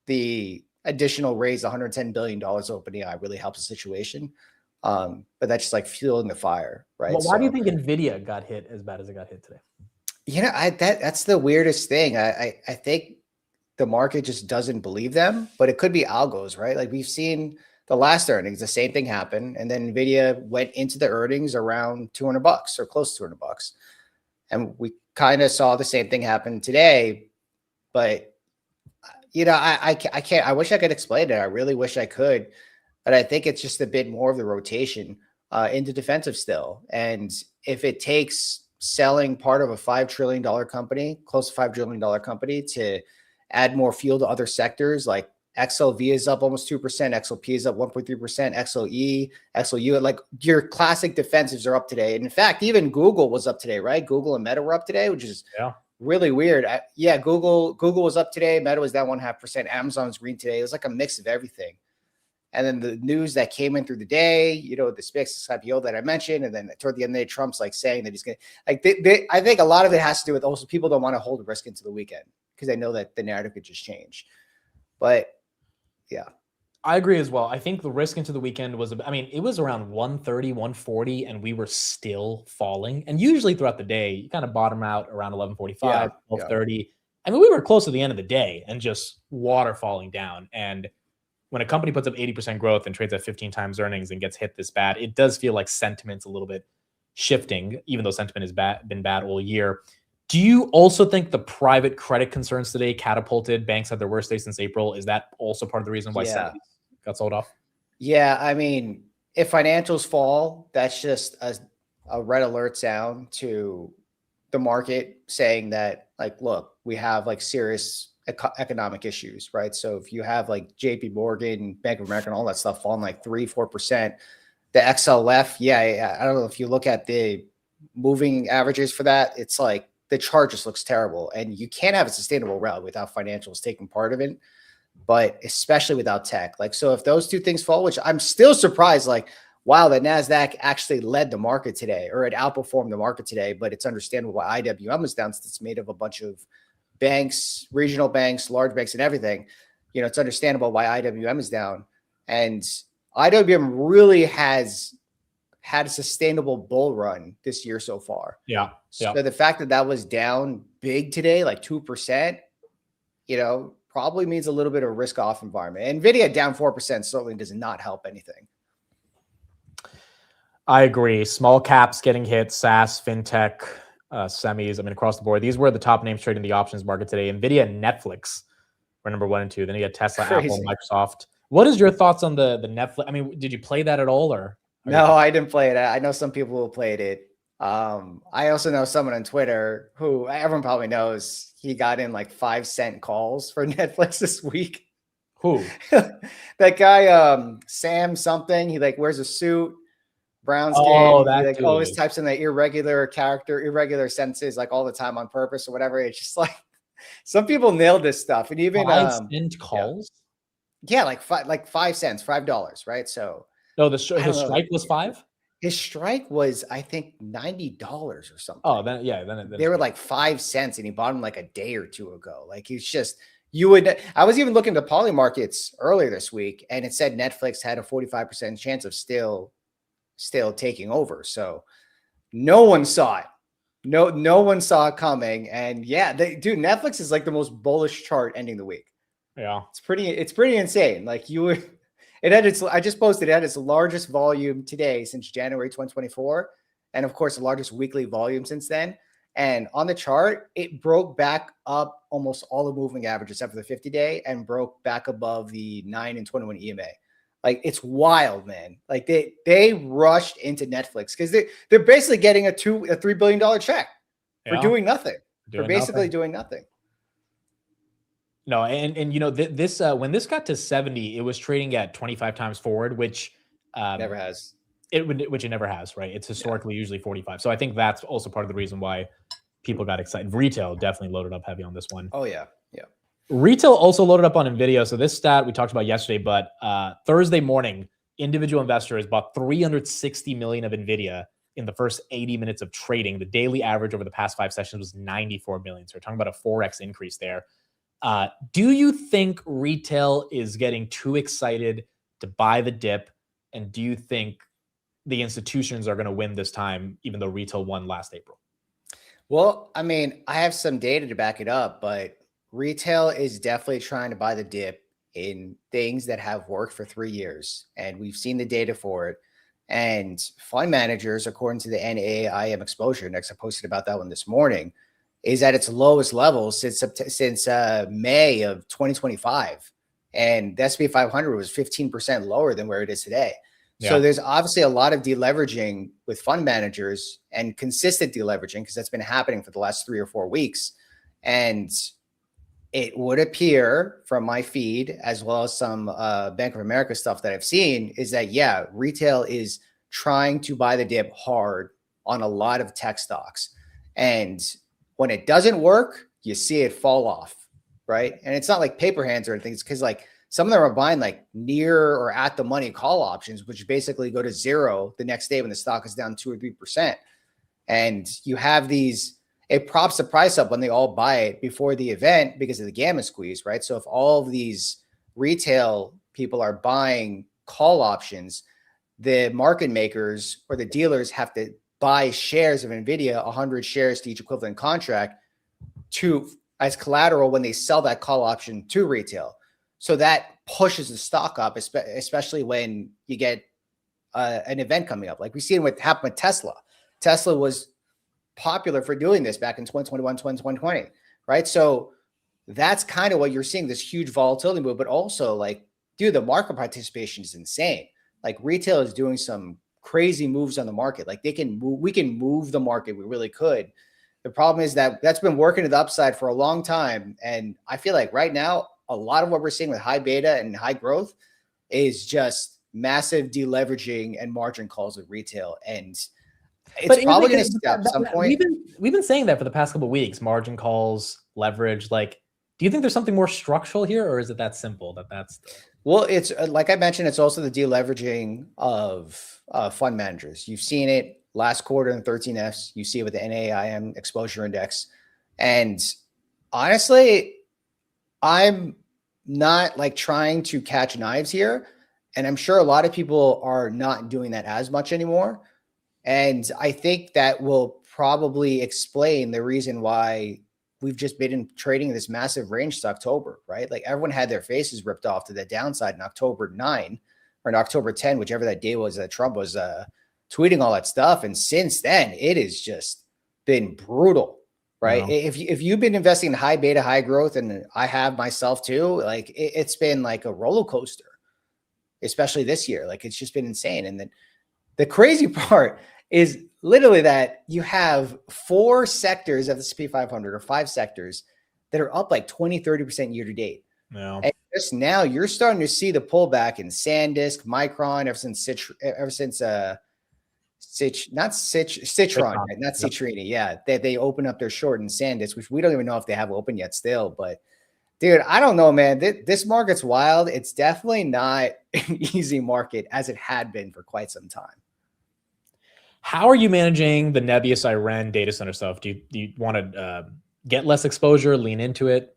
the additional raise, $110 billion OpenAI really helps the situation. But that's just like fueling the fire, right? Well, why do you think Nvidia got hit as bad as it got hit today? You know, that's the weirdest thing. I think the market just doesn't believe them, but it could be algos, right? Like we've seen the last earnings, the same thing happened, and then Nvidia went into the earnings around $200 or close to $200, and we kind of saw the same thing happen today. But you know, I can't. I wish I could explain it. I really wish I could. But I think it's just a bit more of the rotation into defensive still. And if it takes selling part of a $5 trillion company, close to $5 trillion company, to add more fuel to other sectors, like XLV is up almost 2%, XLP is up 1.3%, XLE, XLU, like your classic defensives are up today. And in fact, even Google was up today, right? Google and Meta were up today, which is really weird. Google was up today. Meta was down 0.5%. Amazon's green today. It was like a mix of everything. And then the news that came in through the day, you know, the SpaceX IPO that I mentioned, and then toward the end of the day, Trump's like saying that he's going to, like, I think a lot of it has to do with also people don't want to hold risk into the weekend because they know that the narrative could just change. But yeah, I agree as well. I think the risk into the weekend was, I mean, it was around 130, 140, and we were still falling. And usually throughout the day, you kind of bottom out around 11:45, 12:30. I mean, we were close to the end of the day and just water falling down. And when a company puts up 80% growth and trades at 15 times earnings and gets hit this bad, it does feel like sentiment's a little bit shifting, even though sentiment has been bad all year. Do you also think the private credit concerns today catapulted banks had their worst day since April? Is that also part of the reason why got sold off? Yeah, I mean, if financials fall, that's just a red alert sound to the market saying that, like, look, we have like serious economic issues, right? So if you have like JP Morgan, Bank of America, and all that stuff falling like 3-4%, the XLF, I don't know if you look at the moving averages for that, it's like the chart just looks terrible, and you can't have a sustainable rally without financials taking part of it, but especially without tech. Like, so if those two things fall, which I'm still surprised, like, wow, the NASDAQ actually led the market today, or it outperformed the market today, but it's understandable why IWM is down since it's made of a bunch of banks, regional banks, large banks, and everything. You know, it's understandable why IWM is down. And IWM really has had a sustainable bull run this year so far. So the fact that that was down big today, like 2%, you know, probably means a little bit of risk off environment. NVIDIA down 4% certainly does not help anything. I agree. Small caps getting hit, SaaS, fintech, semis, I mean, across the board. These were the top names trading the options market today. NVIDIA and Netflix were number 1 and 2. Then you got Tesla, Apple, Microsoft. What is your thoughts on the Netflix? I mean, did you play that at all? Or no, I didn't play it. I know some people who played it. I also know someone on Twitter who everyone probably knows. He got in like 5-cent calls for Netflix this week. Who? That guy, Sam something. He like wears a suit, brown skin. Oh, that he like always types in the irregular sentences like all the time on purpose or whatever. It's just like some people nailed this stuff, and even 5-cent calls. Yeah, like 5 cents, $5, right? So no, his strike was 5. His strike was, I think, $90 or something. Oh, then they were like 5 cents, and he bought them like a day or two ago. Like he's just, you would. I was even looking at Poly Markets earlier this week, and it said Netflix had a 45% chance of still taking over. So no one saw it. No one saw it coming. And yeah, Netflix is like the most bullish chart ending the week. Yeah. It's pretty insane. Like I just posted it had its largest volume today since January 2024. And of course, the largest weekly volume since then. And on the chart, it broke back up almost all the moving averages except for the 50-day and broke back above the 9 and 21 EMA. Like, it's wild, man. Like they rushed into Netflix because they're basically getting a $3 billion check for doing nothing. Doing nothing. No, and you know, this when this got to 70, it was trading at 25 times forward, which never has. Which it never has, right? It's historically usually 45. So I think that's also part of the reason why people got excited. Retail definitely loaded up heavy on this one. Oh yeah. Yeah. Retail also loaded up on NVIDIA. So this stat we talked about yesterday, but Thursday morning, individual investors bought 360 million of NVIDIA in the first 80 minutes of trading. The daily average over the past 5 sessions was 94 million. So we're talking about a 4x increase there. Do you think retail is getting too excited to buy the dip? And do you think the institutions are going to win this time, even though retail won last April? Well, I mean, I have some data to back it up, but retail is definitely trying to buy the dip in things that have worked for 3 years. And we've seen the data for it. And fund managers, according to the NAIM exposure index, I posted about that one this morning, is at its lowest level since May of 2025. And the S&P 500 was 15% lower than where it is today. So there's obviously a lot of deleveraging with fund managers and consistent deleveraging because that's been happening for the last 3 or 4 weeks. And it would appear from my feed, as well as some Bank of America stuff that I've seen, is that, yeah, retail is trying to buy the dip hard on a lot of tech stocks. And when it doesn't work, you see it fall off, right? And it's not like paper hands or anything. It's because like some of them are buying like near or at the money call options, which basically go to zero the next day when the stock is down 2 or 3%. And you have these, it props the price up when they all buy it before the event because of the gamma squeeze, right? So if all of these retail people are buying call options, the market makers or the dealers have to buy shares of NVIDIA, 100 shares to each equivalent contract as collateral when they sell that call option to retail. So that pushes the stock up, especially when you get an event coming up. Like we see what happened with Tesla. Tesla was popular for doing this back in 2021, 2020, right? So that's kind of what you're seeing, this huge volatility move, but also like, dude, the market participation is insane. Like retail is doing some crazy moves on the market. Like we can move the market. We really could. The problem is that that's been working to the upside for a long time. And I feel like right now, a lot of what we're seeing with high beta and high growth is just massive deleveraging and margin calls with retail. And it's probably going to stop at some point. We've been saying that for the past couple of weeks, margin calls, leverage. Like, do you think there's something more structural here, or is it that simple Well, it's like I mentioned, it's also the deleveraging of fund managers. You've seen it last quarter in 13Fs. You see it with the NAIM exposure index. And honestly, I'm not like trying to catch knives here. And I'm sure a lot of people are not doing that as much anymore. And I think that will probably explain the reason why we've just been in trading this massive range to October, right? Like everyone had their faces ripped off to the downside in October 9 or in October 10, whichever that day was that Trump was tweeting all that stuff. And since then, it has just been brutal, right? Wow. If you've been investing in high beta, high growth, and I have myself too, like it's been like a roller coaster, especially this year. Like it's just been insane. And then the crazy part is literally that you have 4 sectors of the S&P 500 or 5 sectors that are up like 20, 30% year to date. Yeah. And just now you're starting to see the pullback in SanDisk, Micron, Citron, not Citrini. Yeah. They open up their short in SanDisk, which we don't even know if they have open yet still, but dude, I don't know, man. This market's wild. It's definitely not an easy market as it had been for quite some time. How are you managing the Nebius Iran data center stuff? Do you want to get less exposure, lean into it?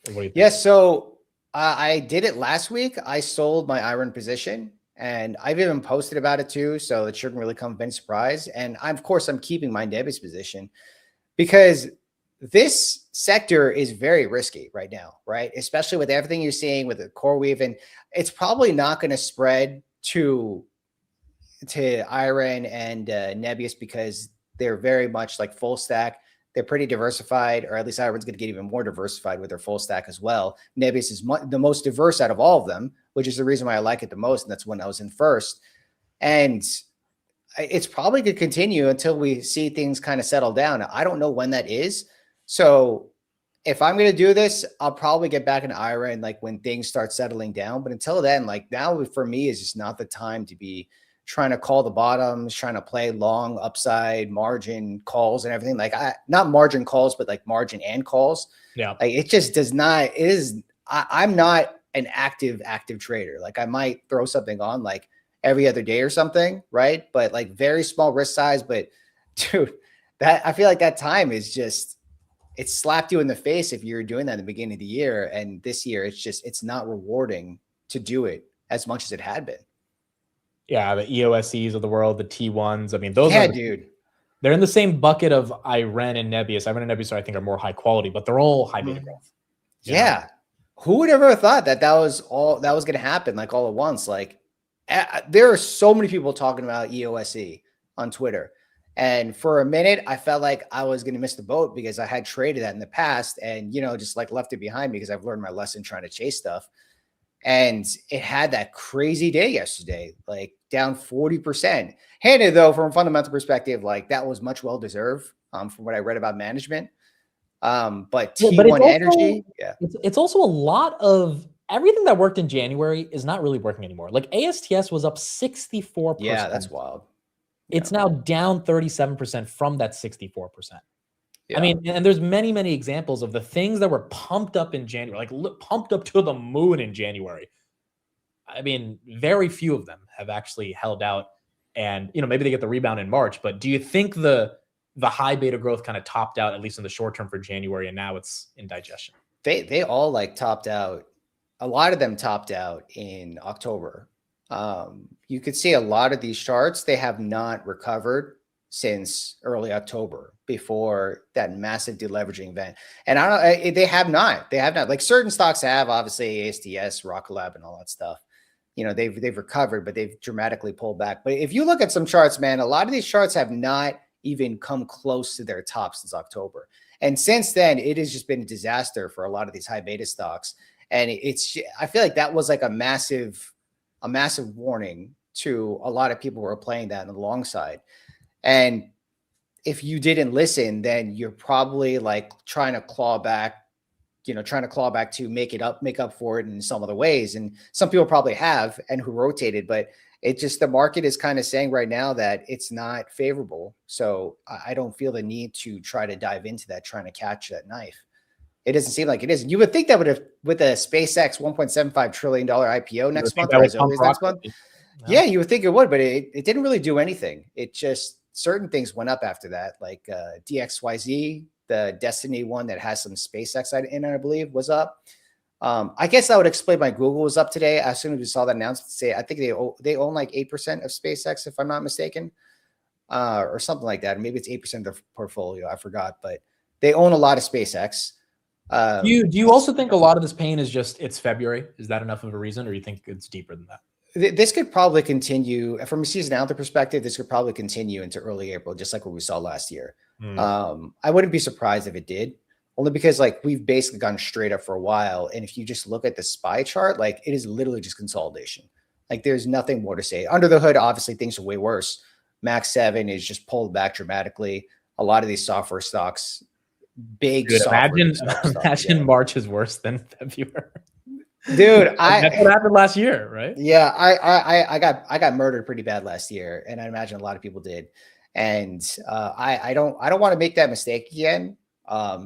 Or what do you think? Yes. So I did it last week. I sold my Iran position and I've even posted about it too. So it shouldn't really come as any surprise. And of course I'm keeping my Nebius position because this sector is very risky right now, right? Especially with everything you're seeing with the core weave, and it's probably not going to spread to Iron and Nebius because they're very much like full stack. They're pretty diversified, or at least Iron's going to get even more diversified with their full stack as well. Nebius is the most diverse out of all of them, which is the reason why I like it the most, and that's when I was in first. And it's probably going to continue until we see things kind of settle down. I don't know when that is. So if I'm going to do this, I'll probably get back in Iron like when things start settling down. But until then, like now for me is just not the time to be trying to call the bottoms, trying to play long upside margin calls and everything. Like not margin calls, but like margin and calls. Yeah. Like it just does not, I'm not an active trader. Like I might throw something on like every other day or something. Right. But like very small risk size, but dude, that I feel like that time is just, it slapped you in the face if you're doing that in the beginning of the year. And this year it's not rewarding to do it as much as it had been. Yeah, the EOSCs of the world, the T1s. I mean, those dude. They're in the same bucket of Iren and Nebius. Iren and Nebius, I think, are more high quality, but they're all high beta growth. Yeah. Know? Who would ever have thought that was going to happen like all at once? Like there are so many people talking about EOSC on Twitter. And for a minute, I felt like I was going to miss the boat because I had traded that in the past and, just like left it behind me because I've learned my lesson trying to chase stuff. And it had that crazy day yesterday, like down 40%. Handed though, from a fundamental perspective, like that was much well deserved from what I read about management. But T1 Energy, it's also a lot of everything that worked in January is not really working anymore. Like ASTS was up 64%. Yeah, that's wild. It's now down 37% from that 64%. Yeah. I mean, and there's many, many examples of the things that were pumped up in January, like pumped up to the moon in January. I mean, very few of them have actually held out, and maybe they get the rebound in March. But do you think the high beta growth kind of topped out, at least in the short term, for January, and now it's in digestion? They all like topped out. A lot of them topped out in October. You could see a lot of these charts, they have not recovered since early October before that massive deleveraging event. And they have not. Like certain stocks have, obviously ASTS, Rocket Lab and all that stuff. They've recovered, but they've dramatically pulled back. But if you look at some charts, man, a lot of these charts have not even come close to their top since October. And since then, it has just been a disaster for a lot of these high beta stocks. And I feel like that was like a massive warning to a lot of people who are playing that on the long side. And if you didn't listen, then you're probably like trying to claw back to make up for it in some other ways. And some people probably have and who rotated, but the market is kind of saying right now that it's not favorable. So I don't feel the need to try to dive into that, trying to catch that knife. It doesn't seem like it is. You would think that with a SpaceX $1.75 trillion IPO next month, or as always next month. Yeah, you would think it would, but it didn't really do anything. It just, certain things went up after that, like DXYZ, the Destiny one that has some SpaceX in it, I believe, was up. I guess that would explain why Google was up today. As soon as we saw that announcement, I think they own like 8% of SpaceX, if I'm not mistaken, or something like that. Maybe it's 8% of their portfolio. I forgot, but they own a lot of SpaceX. Do you also think a lot of this pain is just it's February? Is that enough of a reason, or you think it's deeper than that? This could probably continue from a seasonality perspective. This could probably continue into early April, just like what we saw last year. I wouldn't be surprised if it did, only because like we've basically gone straight up for a while. And if you just look at the SPY chart, like it is literally just consolidation. Like there's nothing more to say. Under the hood, obviously things are way worse. Max 7 is just pulled back dramatically. A lot of these software stocks, imagine March is worse than February. Dude, that's what happened last year, right? Yeah, I got murdered pretty bad last year, and I imagine a lot of people did. And I don't want to make that mistake again.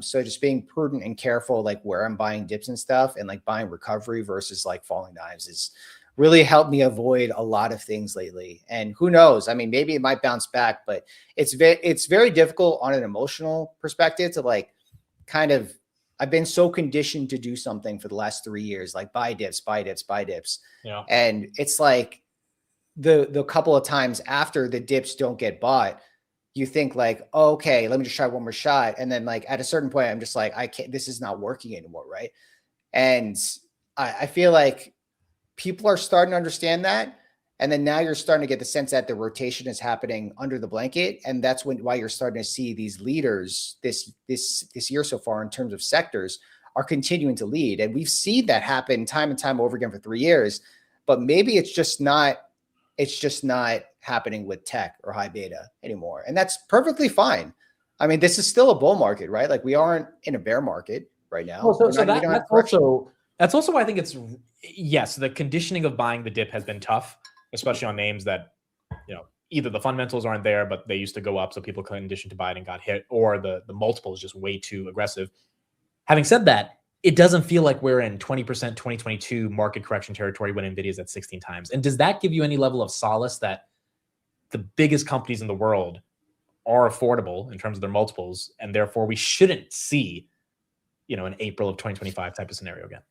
So just being prudent and careful, like where I'm buying dips and stuff, and like buying recovery versus like falling knives is really helped me avoid a lot of things lately. And who knows? I mean, maybe it might bounce back, but it's very difficult on an emotional perspective to like kind of. I've been so conditioned to do something for the last 3 years, like buy dips. Yeah. And it's like the couple of times after the dips don't get bought, you think like, oh, okay, let me just try one more shot. And then like at a certain point, I'm just like, I can't, this is not working anymore. Right. And I feel like people are starting to understand that. And then now you're starting to get the sense that the rotation is happening under the blanket. And that's why you're starting to see these leaders this year so far in terms of sectors are continuing to lead. And we've seen that happen time and time over again for 3 years, but maybe it's just not happening with tech or high beta anymore. And that's perfectly fine. I mean, this is still a bull market, right? Like we aren't in a bear market right now. Well, that's also why I think it's, yes, the conditioning of buying the dip has been tough, especially on names that, either the fundamentals aren't there, but they used to go up, so people conditioned to buy it and got hit, or the multiple is just way too aggressive. Having said that, it doesn't feel like we're in 20% 2022 market correction territory when NVIDIA's at 16 times. And does that give you any level of solace that the biggest companies in the world are affordable in terms of their multiples, and therefore we shouldn't see, an April of 2025 type of scenario again?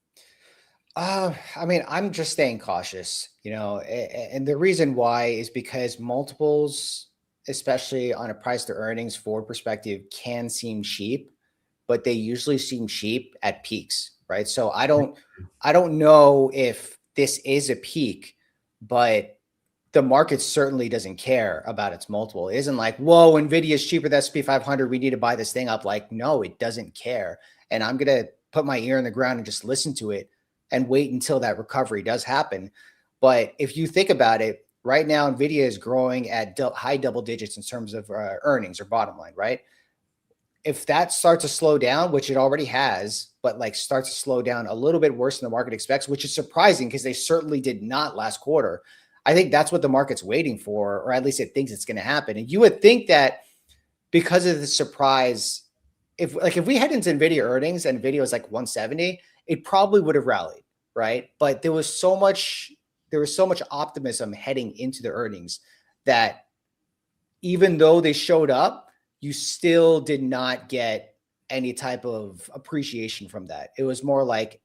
I mean, I'm just staying cautious, and the reason why is because multiples, especially on a price to earnings forward perspective, can seem cheap, but they usually seem cheap at peaks, right? So I don't know if this is a peak, but the market certainly doesn't care about its multiple. It isn't like, whoa, NVIDIA is cheaper than S&P 500. We need to buy this thing up. Like, no, it doesn't care. And I'm going to put my ear in the ground and just listen to it and wait until that recovery does happen. But if you think about it, right now, NVIDIA is growing at high double digits in terms of earnings or bottom line, right? If that starts to slow down, which it already has, but like starts to slow down a little bit worse than the market expects, which is surprising because they certainly did not last quarter. I think that's what the market's waiting for, or at least it thinks it's going to happen. And you would think that because of the surprise, if we head into NVIDIA earnings and NVIDIA was like 170, it probably would have rallied, right? But there was so much optimism heading into the earnings that even though they showed up, you still did not get any type of appreciation from that. It was more like,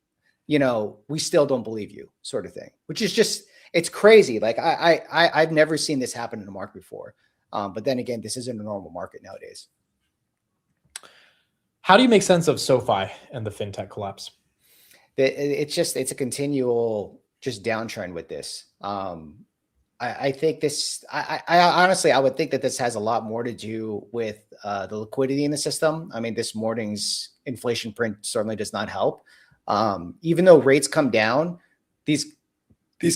we still don't believe you sort of thing, which is just, it's crazy. Like I've never seen this happen in the market before. But then again, this isn't a normal market nowadays. How do you make sense of SoFi and the fintech collapse? It's a continual just downtrend with this. I think this, I honestly, I would think that this has a lot more to do with the liquidity in the system. I mean, this morning's inflation print certainly does not help. Even though rates come down, these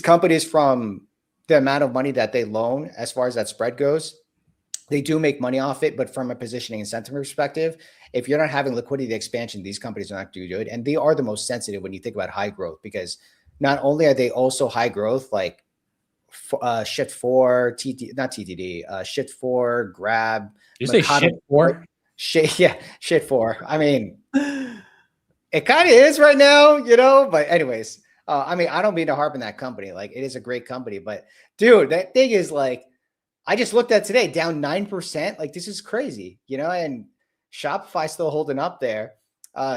companies, from the amount of money that they loan, as far as that spread goes, they do make money off it. But from a positioning and sentiment perspective, if you're not having liquidity expansion, these companies are not doing good. And they are the most sensitive when you think about high growth, because not only are they also high growth, like Shift4, not TTD, Shift4, Grab. You say Shift4? Shift4. I mean, it kind of is right now, but anyways, I mean, I don't mean to harp on that company. Like, it is a great company, but dude, that thing is like, I just looked at today, down 9%. Like, this is crazy, and Shopify still holding up there.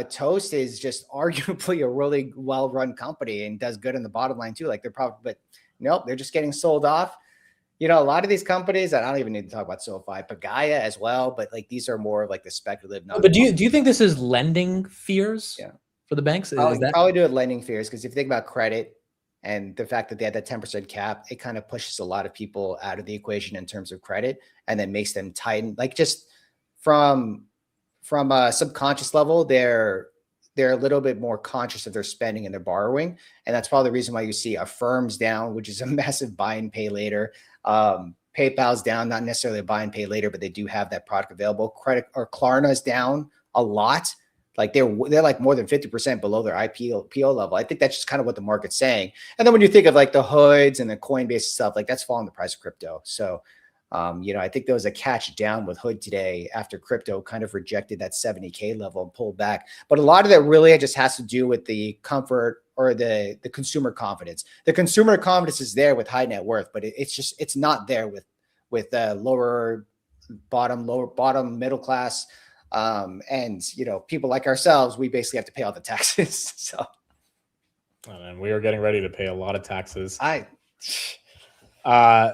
Toast is just arguably a really well-run company and does good in the bottom line too. Like, they're probably, but nope, they're just getting sold off. A lot of these companies, and I don't even need to talk about SoFi, Pagaya as well, but like, these are more of like the speculative. But do you think this is lending fears for the banks? Probably do it lending fears, because if you think about credit and the fact that they had that 10% cap, it kind of pushes a lot of people out of the equation in terms of credit, and then makes them tighten. Like, just from a subconscious level, they're a little bit more conscious of their spending and their borrowing. And that's probably the reason why you see Affirm's down, which is a massive buy and pay later. PayPal's down, not necessarily a buy and pay later, but they do have that product available. Credit or Klarna's down a lot. Like, they're like more than 50% below their IPO level. I think that's just kind of what the market's saying. And then when you think of like the hoods and the Coinbase stuff, like, that's following the price of crypto. So, I think there was a catch down with Hood today after crypto kind of rejected that 70K level and pulled back. But a lot of that really just has to do with the comfort or the consumer confidence. The consumer confidence is there with high net worth, but it's not there with lower bottom middle class. And people like ourselves, we basically have to pay all the taxes. So, and we are getting ready to pay a lot of taxes.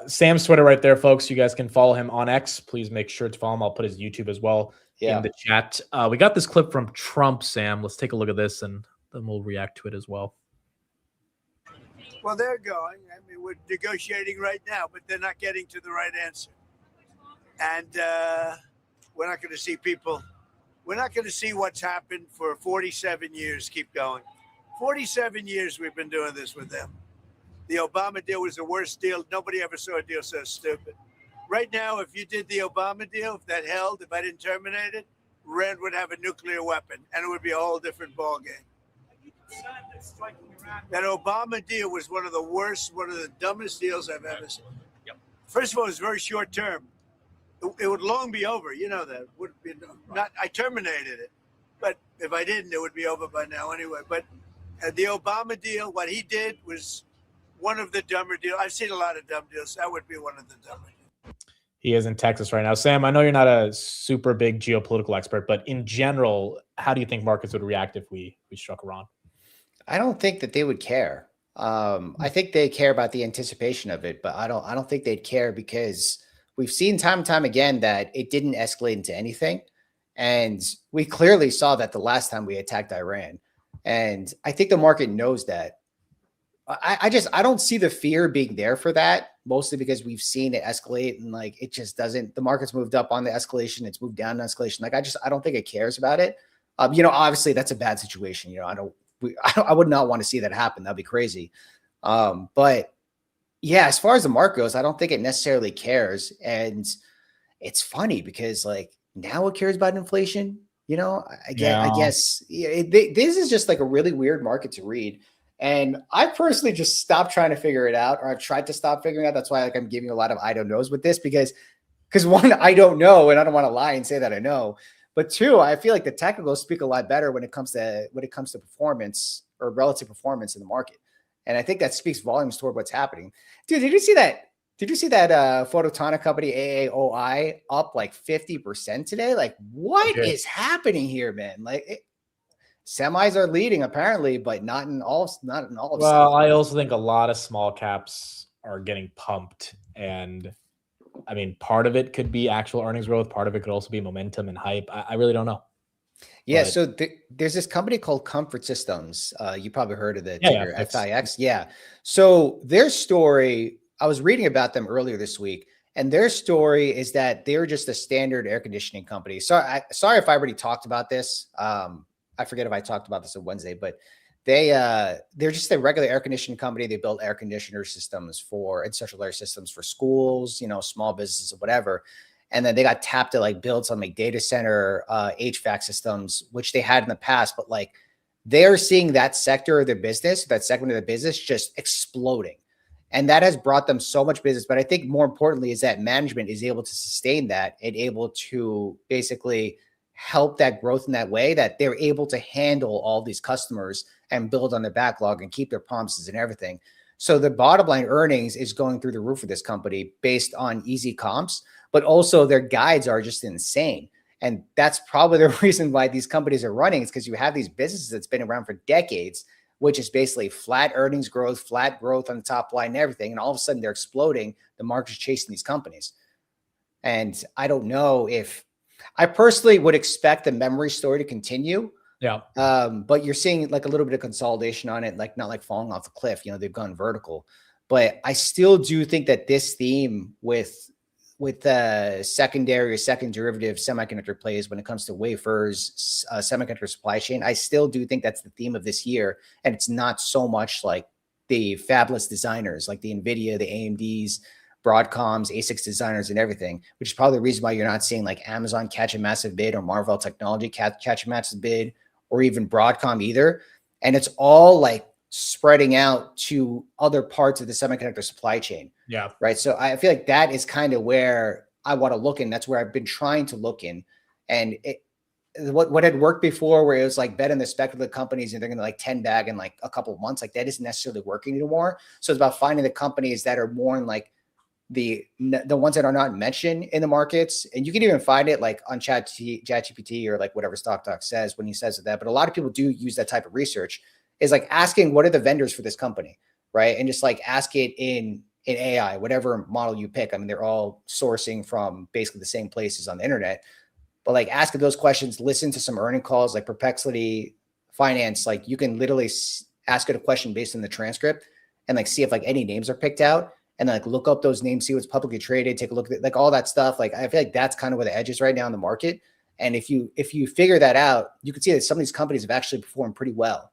Sam's Twitter right there, folks. You guys can follow him on X. Please make sure to follow him. I'll put his YouTube as well in the chat. We got this clip from Trump, Sam. Let's take a look at this, and then we'll react to it as well. Well, they're going. I mean, we're negotiating right now, but they're not getting to the right answer. And we're not going to see people. We're not going to see what's happened for 47 years keep going. 47 years we've been doing this with them. The Obama deal was the worst deal. Nobody ever saw a deal so stupid. Right now, if you did the Obama deal, if that held, if I didn't terminate it, Iran would have a nuclear weapon, and it would be a whole different ballgame. That Obama deal was one of the worst, one of the dumbest deals I've ever seen. Yep. First of all, it was very short term. It would long be over. You know that. Would be not. I terminated it, but if I didn't, it would be over by now anyway. But the Obama deal, what he did was one of the dumber deals. I've seen a lot of dumb deals. That would be one of the dumber deals. He is in Texas right now. Sam, I know you're not a super big geopolitical expert, but in general, how do you think markets would react if we struck Iran? I don't think that they would care. I think they care about the anticipation of it, but I don't think they'd care because we've seen time and time again that it didn't escalate into anything. And we clearly saw that the last time we attacked Iran. And I think the market knows that. I don't see the fear being there for that, mostly because we've seen it escalate and like it just doesn't. The market's moved up on the escalation, it's moved down on escalation. Like I don't think it cares about it. Obviously that's a bad situation. I would not want to see that happen. That'd be crazy. But yeah, as far as the market goes, I don't think it necessarily cares. And it's funny because like now it cares about inflation. I guess this is just like a really weird market to read. And I personally just stopped trying to figure it out, or I've tried to stop figuring out. That's why I'm giving a lot of I don't knows with this because one, I don't know, and I don't want to lie and say that I know. But two, I feel like the technicals speak a lot better when it comes to performance or relative performance in the market. And I think that speaks volumes toward what's happening. Dude, did you see that? Did you see that photonic company AAOI up like 50% today? Like what is happening here, man? Like semis are leading apparently, but not in all of Well, I also think a lot of small caps are getting pumped, and I mean, part of it could be actual earnings growth. Part of it could also be momentum and hype. I really don't know. Yeah. So there's this company called Comfort Systems. You probably heard of the ticker FIX. Yeah. So their story, I was reading about them earlier this week, and their story is that they're just a standard air conditioning company. Sorry if I already talked about this. I forget if I talked about this on Wednesday, but they're just a regular air conditioning company. They build air conditioner systems and central air systems for schools, small businesses or whatever. And then they got tapped to like build some like data center HVAC systems, which they had in the past, but like they're seeing that sector of their business, that segment of the business just exploding. And that has brought them so much business. But I think more importantly is that management is able to sustain that and able to basically help that growth in that way, that they're able to handle all these customers and build on their backlog and keep their promises and everything. So the bottom line earnings is going through the roof of this company based on easy comps, but also their guides are just insane. And that's probably the reason why these companies are running, is because you have these businesses that's been around for decades, which is basically flat earnings growth, flat growth on the top line and everything. And all of a sudden they're exploding. The market's chasing these companies. And I don't know if I personally would expect the memory story to continue. Yeah. But you're seeing like a little bit of consolidation on it, like not like falling off the cliff, they've gone vertical. But I still do think that this theme with secondary or second derivative semiconductor plays when it comes to wafers, semiconductor supply chain, I still do think that's the theme of this year. And it's not so much like the fabless designers, like the NVIDIA, the AMDs, Broadcoms, ASICs designers and everything, which is probably the reason why you're not seeing like Amazon catch a massive bid or Marvell Technology catch a massive bid or even Broadcom either. And it's all like spreading out to other parts of the semiconductor supply chain. Yeah. Right. So I feel like that is kind of where I want to look in. That's where I've been trying to look in. And what had worked before, where it was like bet in the speculative companies and they're going to like 10 bag in like a couple of months, like that isn't necessarily working anymore. So it's about finding the companies that are more in like the ones that are not mentioned in the markets. And you can even find it like on ChatGPT or like whatever Stock Talk says when he says that. But a lot of people do use that type of research, is like asking what are the vendors for this company, right? And just like ask it in in AI, whatever model you pick. I mean, they're all sourcing from basically the same places on the internet. But like asking those questions, listen to some earning calls like Perplexity Finance. Like you can literally ask it a question based on the transcript and like see if like any names are picked out, and like look up those names, see what's publicly traded, take a look at like all that stuff. Like I feel like that's kind of where the edge is right now in the market. And if you figure that out, you can see that some of these companies have actually performed pretty well.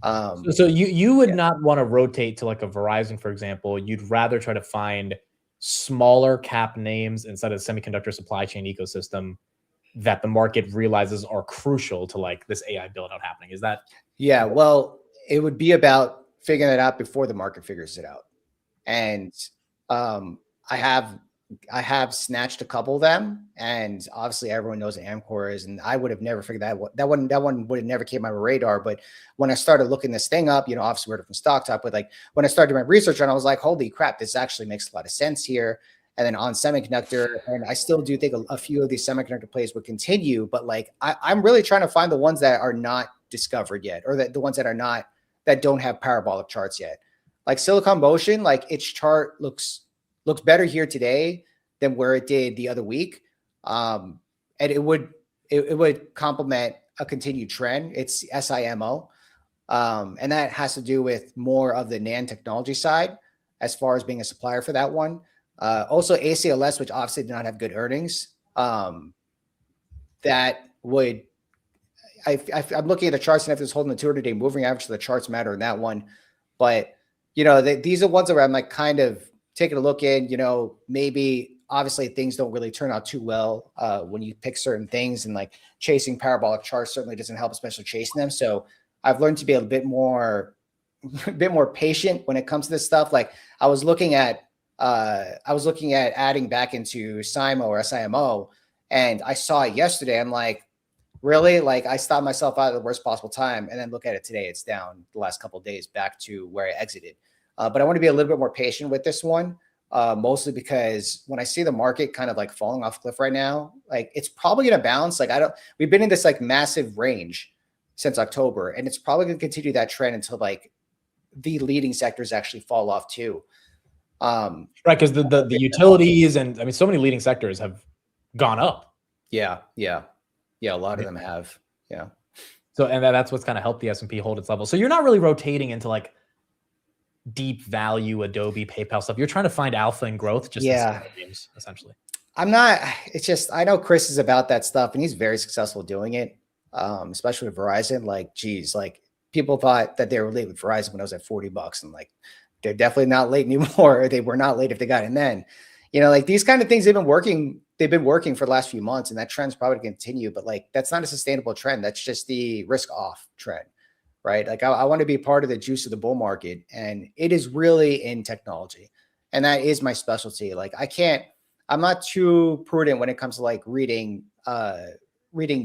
So you would not want to rotate to like a Verizon, for example. You'd rather try to find smaller cap names inside of the semiconductor supply chain ecosystem that the market realizes are crucial to like this AI build out happening. Is that? Yeah, well, it would be about figuring it out before the market figures it out. And I have snatched a couple of them, and obviously everyone knows what Amcor is, and I would have never figured that one would have never came on my radar. But when I started looking this thing up, obviously we're from Stock Talk, but like when I started doing my research on it, I was like, holy crap, this actually makes a lot of sense here. And then on semiconductor, and I still do think a few of these semiconductor plays would continue, but like I'm really trying to find the ones that are not discovered yet, or the ones that don't have parabolic charts yet. Like Silicon Motion, like its chart looks better here today than where it did the other week. And it would complement a continued trend. It's SIMO. And that has to do with more of the NAND technology side as far as being a supplier for that one. Also ACLS, which obviously did not have good earnings. That would, I'm looking at the charts, and if it's holding the 200-day moving average, so the charts matter in that one. But, these are ones where I'm like kind of taking a look in, maybe obviously things don't really turn out too well when you pick certain things, and like chasing parabolic charts certainly doesn't help, especially chasing them. So I've learned to be a bit more patient when it comes to this stuff. Like I was looking at adding back into SIMO or SIMO, and I saw it yesterday. I'm like, really? Like I stopped myself out at the worst possible time, and then look at it today. It's down the last couple of days back to where I exited. But I want to be a little bit more patient with this one, mostly because when I see the market kind of like falling off a cliff right now, like it's probably going to bounce. Like we've been in this like massive range since October, and it's probably going to continue that trend until like the leading sectors actually fall off too. Right, because the utilities and I mean so many leading sectors have gone up. Yeah, a lot of them have. Yeah. So and that's what's kind of helped the S&P hold its level. So you're not really rotating into like deep value Adobe, PayPal stuff. You're trying to find alpha and growth, just games, essentially. I'm not. It's just I know Chris is about that stuff, and he's very successful doing it, especially with Verizon. Like, geez, like people thought that they were late with Verizon when I was at $40, and like they're definitely not late anymore. They were not late if they got in then. Like these kind of things, they've been working for the last few months, and that trend's probably going to continue, but like, that's not a sustainable trend. That's just the risk off trend, right? Like I want to be part of the juice of the bull market, and it is really in technology. And that is my specialty. Like I'm not too prudent when it comes to like reading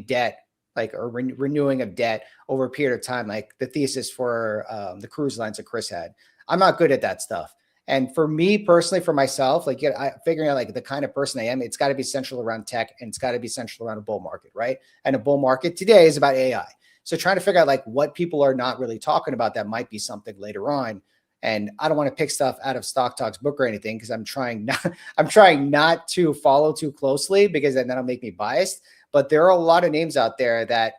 debt, like, or renewing of debt over a period of time, like the thesis for the cruise lines that Chris had. I'm not good at that stuff. And for me personally, for myself, like figuring out like the kind of person I am, it's got to be central around tech, and it's got to be central around a bull market, right? And a bull market today is about AI. So trying to figure out like what people are not really talking about that might be something later on. And I don't want to pick stuff out of Stock Talk's book or anything, because I'm trying not to follow too closely, because then that'll make me biased. But there are a lot of names out there that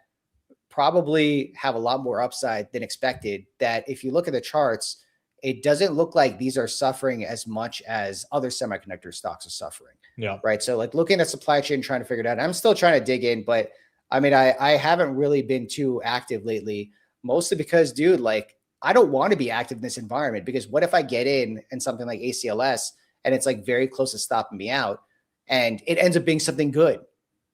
probably have a lot more upside than expected, that if you look at the charts, it doesn't look like these are suffering as much as other semiconductor stocks are suffering. Yeah. Right. So like looking at supply chain, trying to figure it out. I'm still trying to dig in, but I mean, I haven't really been too active lately, mostly because, dude, like I don't want to be active in this environment, because what if I get in something like ACLS and it's like very close to stopping me out, and it ends up being something good,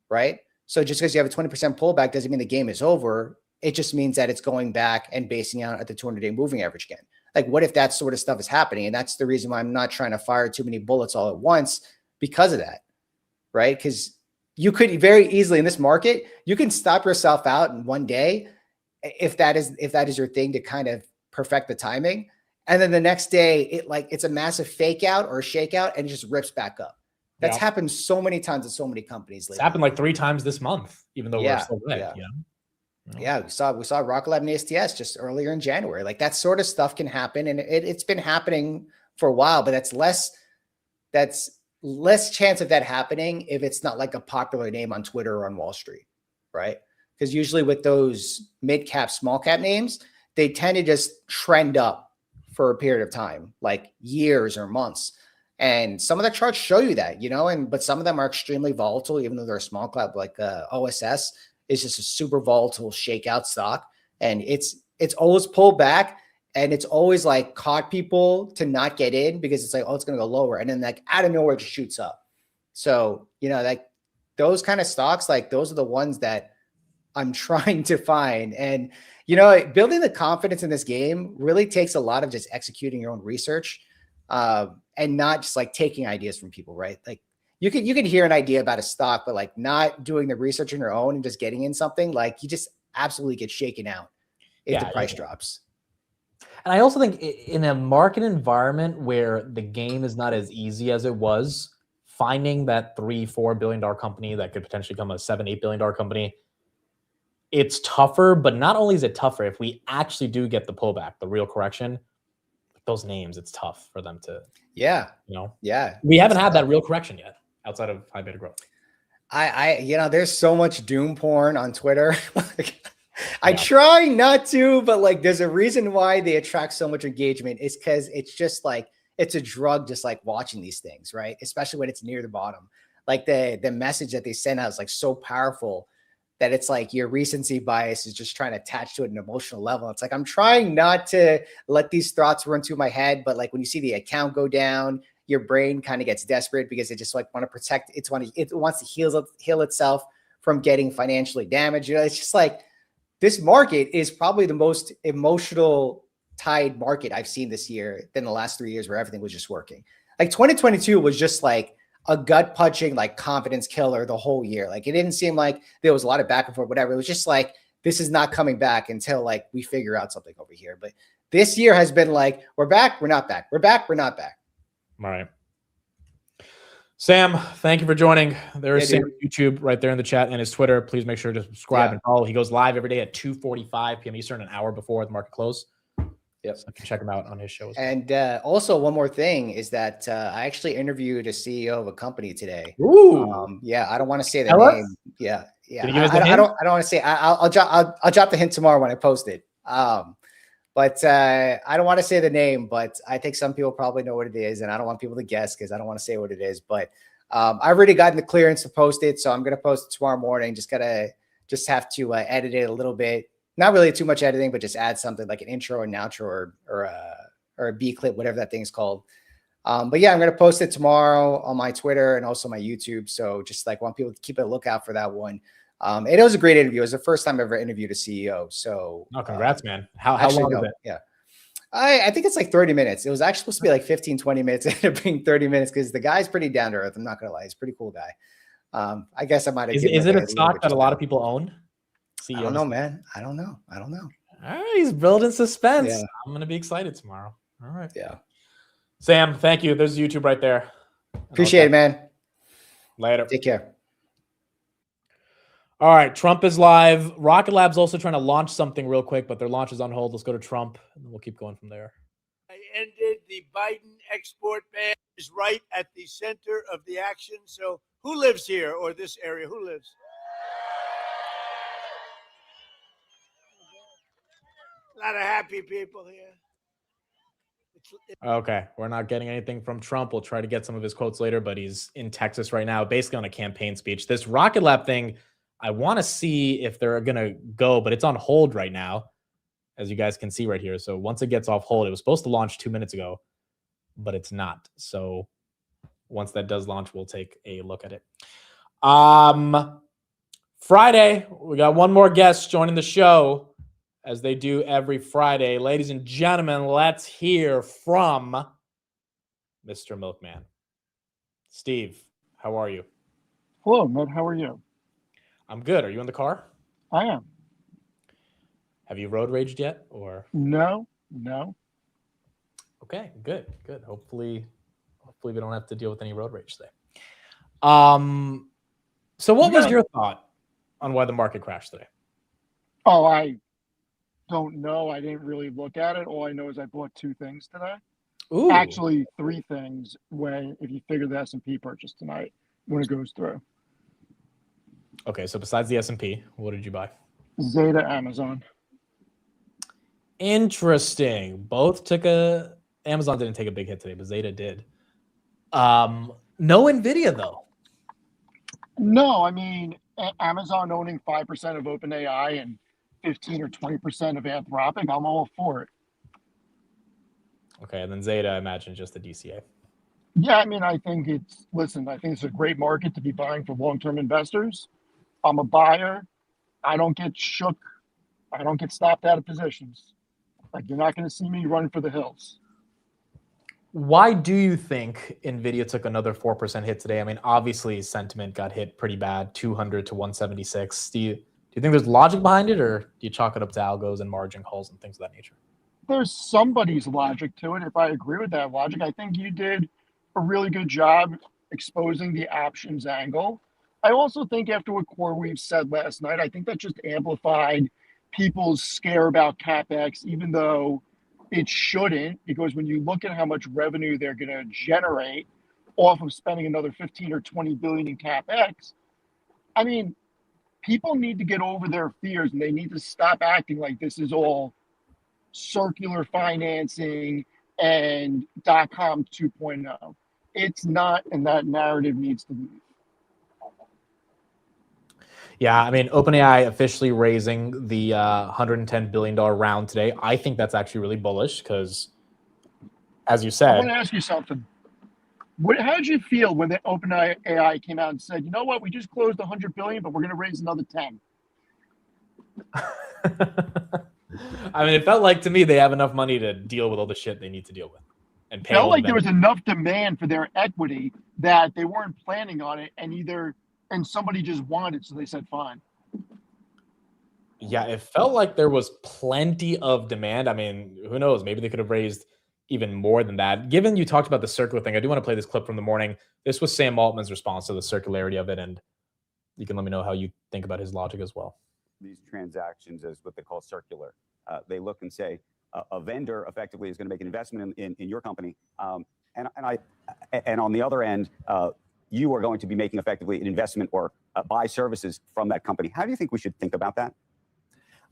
right? So just because you have a 20% pullback doesn't mean the game is over. It just means that it's going back and basing out at the 200-day moving average again. Like, what if that sort of stuff is happening? And that's the reason why I'm not trying to fire too many bullets all at once, because of that, right? Because you could very easily in this market, you can stop yourself out in one day if that is your thing, to kind of perfect the timing. And then the next day, it's a massive fake out or a shakeout, and it just rips back up. That's happened so many times at so many companies lately. It's happened like 3 times this month, even though we're still red. Yeah, we saw Rocket Lab and ASTS just earlier in January. Like that sort of stuff can happen, and it's been happening for a while, but that's less chance of that happening if it's not like a popular name on Twitter or on Wall Street, right? Because usually with those mid cap, small cap names, they tend to just trend up for a period of time, like years or months. And some of the charts show you that, but some of them are extremely volatile, even though they're a small cap, like OSS is just a super volatile shakeout stock. And it's always pulled back, and it's always like caught people to not get in because it's like, oh, it's going to go lower. And then like out of nowhere, it just shoots up. So, like those kind of stocks, like those are the ones that I'm trying to find. And, building the confidence in this game really takes a lot of just executing your own research and not just like taking ideas from people, right? Like you can hear an idea about a stock, but like not doing the research on your own and just getting in something, like you just absolutely get shaken out if the price drops. And I also think in a market environment where the game is not as easy as it was, finding that $3-4 billion company that could potentially become a $7-8 billion company, it's tougher. But not only is it tougher, if we actually do get the pullback, the real correction, those names, it's tough for them to. Yeah. We haven't had that real correction yet outside of high beta growth. There's so much doom porn on Twitter. I try not to, but like there's a reason why they attract so much engagement. It's because it's just like it's a drug, just like watching these things, right? Especially when it's near the bottom. Like the message that they send out is like so powerful that it's like your recency bias is just trying to attach to it an emotional level. It's like I'm trying not to let these thoughts run through my head, but like when you see the account go down, your brain kind of gets desperate because it just like want to protect. It wants to heal itself from getting financially damaged. It's just like. This market is probably the most emotional tied market I've seen this year than the last 3 years where everything was just working. Like 2022 was just like a gut punching, like confidence killer the whole year. Like it didn't seem like there was a lot of back and forth, whatever. It was just like, this is not coming back until like we figure out something over here. But this year has been like, we're back, we're not back. We're back, we're not back. All right. Sam, thank you for joining. There's Sam's YouTube right there in the chat and his Twitter. Please make sure to subscribe and follow. He goes live every day at 2:45 p.m. Eastern, an hour before the market close. Yep. So you can check him out on his show as well. And also one more thing is that I actually interviewed a CEO of a company today. Ooh. I don't want to say the name. Yeah. I don't want to say. I'll drop the hint tomorrow when I post it. But I don't want to say the name, but I think some people probably know what it is, and I don't want people to guess because I don't want to say what it is. But I've already gotten the clearance to post it, so I'm going to post it tomorrow morning. Just have to edit it a little bit. Not really too much editing, but just add something like an intro or an outro or a B clip, whatever that thing's called. But yeah, I'm going to post it tomorrow on my Twitter and also my YouTube. So just like want people to keep a lookout for that one. It was a great interview. It was the first time I ever interviewed a CEO. So congrats, man. How long was it? Yeah. I think it's like 30 minutes. It was actually supposed to be like 15, 20 minutes. It ended up being 30 minutes because the guy's pretty down to earth. I'm not going to lie. He's a pretty cool guy. I guess I might have. Is it a stock that a lot of people own? CEOs? I don't know, man. I don't know. All right. He's building suspense. Yeah. I'm going to be excited tomorrow. All right. Yeah. Sam, thank you. There's YouTube right there. Appreciate it, man. Later. Take care. All right, Trump is live. Rocket Lab's also trying to launch something real quick, but their launch is on hold. Let's go to Trump, and then we'll keep going from there. I ended the Biden export ban is right at the center of the action. So who lives here or this area? Who lives? A lot of happy people here. Okay, we're not getting anything from Trump. We'll try to get some of his quotes later, but he's in Texas right now, basically on a campaign speech. This Rocket Lab thing, I want to see if they're going to go, but it's on hold right now, as you guys can see right here. So once it gets off hold, it was supposed to launch 2 minutes ago, but it's not. So once that does launch, we'll take a look at it. Friday, we got one more guest joining the show, as they do every Friday. Ladies and gentlemen, let's hear from Mr. Milkman. Steve, how are you? Hello, Ned. How are you? I'm good. Are you in the car? I am. Have you road raged yet, or? No. Okay, good. Hopefully we don't have to deal with any road rage today. So what was your thought on why the market crashed today? Oh, I don't know. I didn't really look at it. All I know is I bought two things today. Ooh. Actually, three things if you figure the S&P purchase tonight when it goes through. Okay, so besides the S&P, what did you buy? Zeta, Amazon. Interesting. Both took Amazon didn't take a big hit today, but Zeta did. No Nvidia though. No, I mean, Amazon owning 5% of OpenAI and 15 or 20% of Anthropic, I'm all for it. Okay, and then Zeta, I imagine just the DCA. Yeah, I mean, I think it's a great market to be buying for long-term investors. I'm a buyer. I don't get shook. I don't get stopped out of positions. Like, you're not going to see me running for the hills. Why do you think Nvidia took another 4% hit today? I mean, obviously sentiment got hit pretty bad, 200 to 176. Do you think there's logic behind it, or do you chalk it up to algos and margin calls and things of that nature? There's somebody's logic to it. If I agree with that logic, I think you did a really good job exposing the options angle. I also think after what CoreWeave said last night, I think that just amplified people's scare about CapEx, even though it shouldn't, because when you look at how much revenue they're going to generate off of spending another 15 or 20 billion in CapEx, I mean, people need to get over their fears and they need to stop acting like this is all circular financing and .com 2.0. It's not, and that narrative needs to leave. Yeah, I mean, OpenAI officially raising the $110 billion round today. I think that's actually really bullish because, as you said, I want to ask you something. How did you feel when the OpenAI came out and said, you know what, we just closed 100 billion, but we're going to raise another 10? I mean, it felt like to me they have enough money to deal with all the shit they need to deal with and pay. Felt like there was enough demand for their equity that they weren't planning on it, and somebody just wanted it, so they said fine. Yeah, it felt like there was plenty of demand. I mean, who knows? Maybe they could have raised even more than that. Given you talked about the circular thing, I do want to play this clip from the morning. This was Sam Altman's response to the circularity of it, and you can let me know how you think about his logic as well. These transactions as what they call circular. They look and say a vendor effectively is going to make an investment in your company, and on the other end, you are going to be making effectively an investment or buy services from that company. How do you think we should think about that?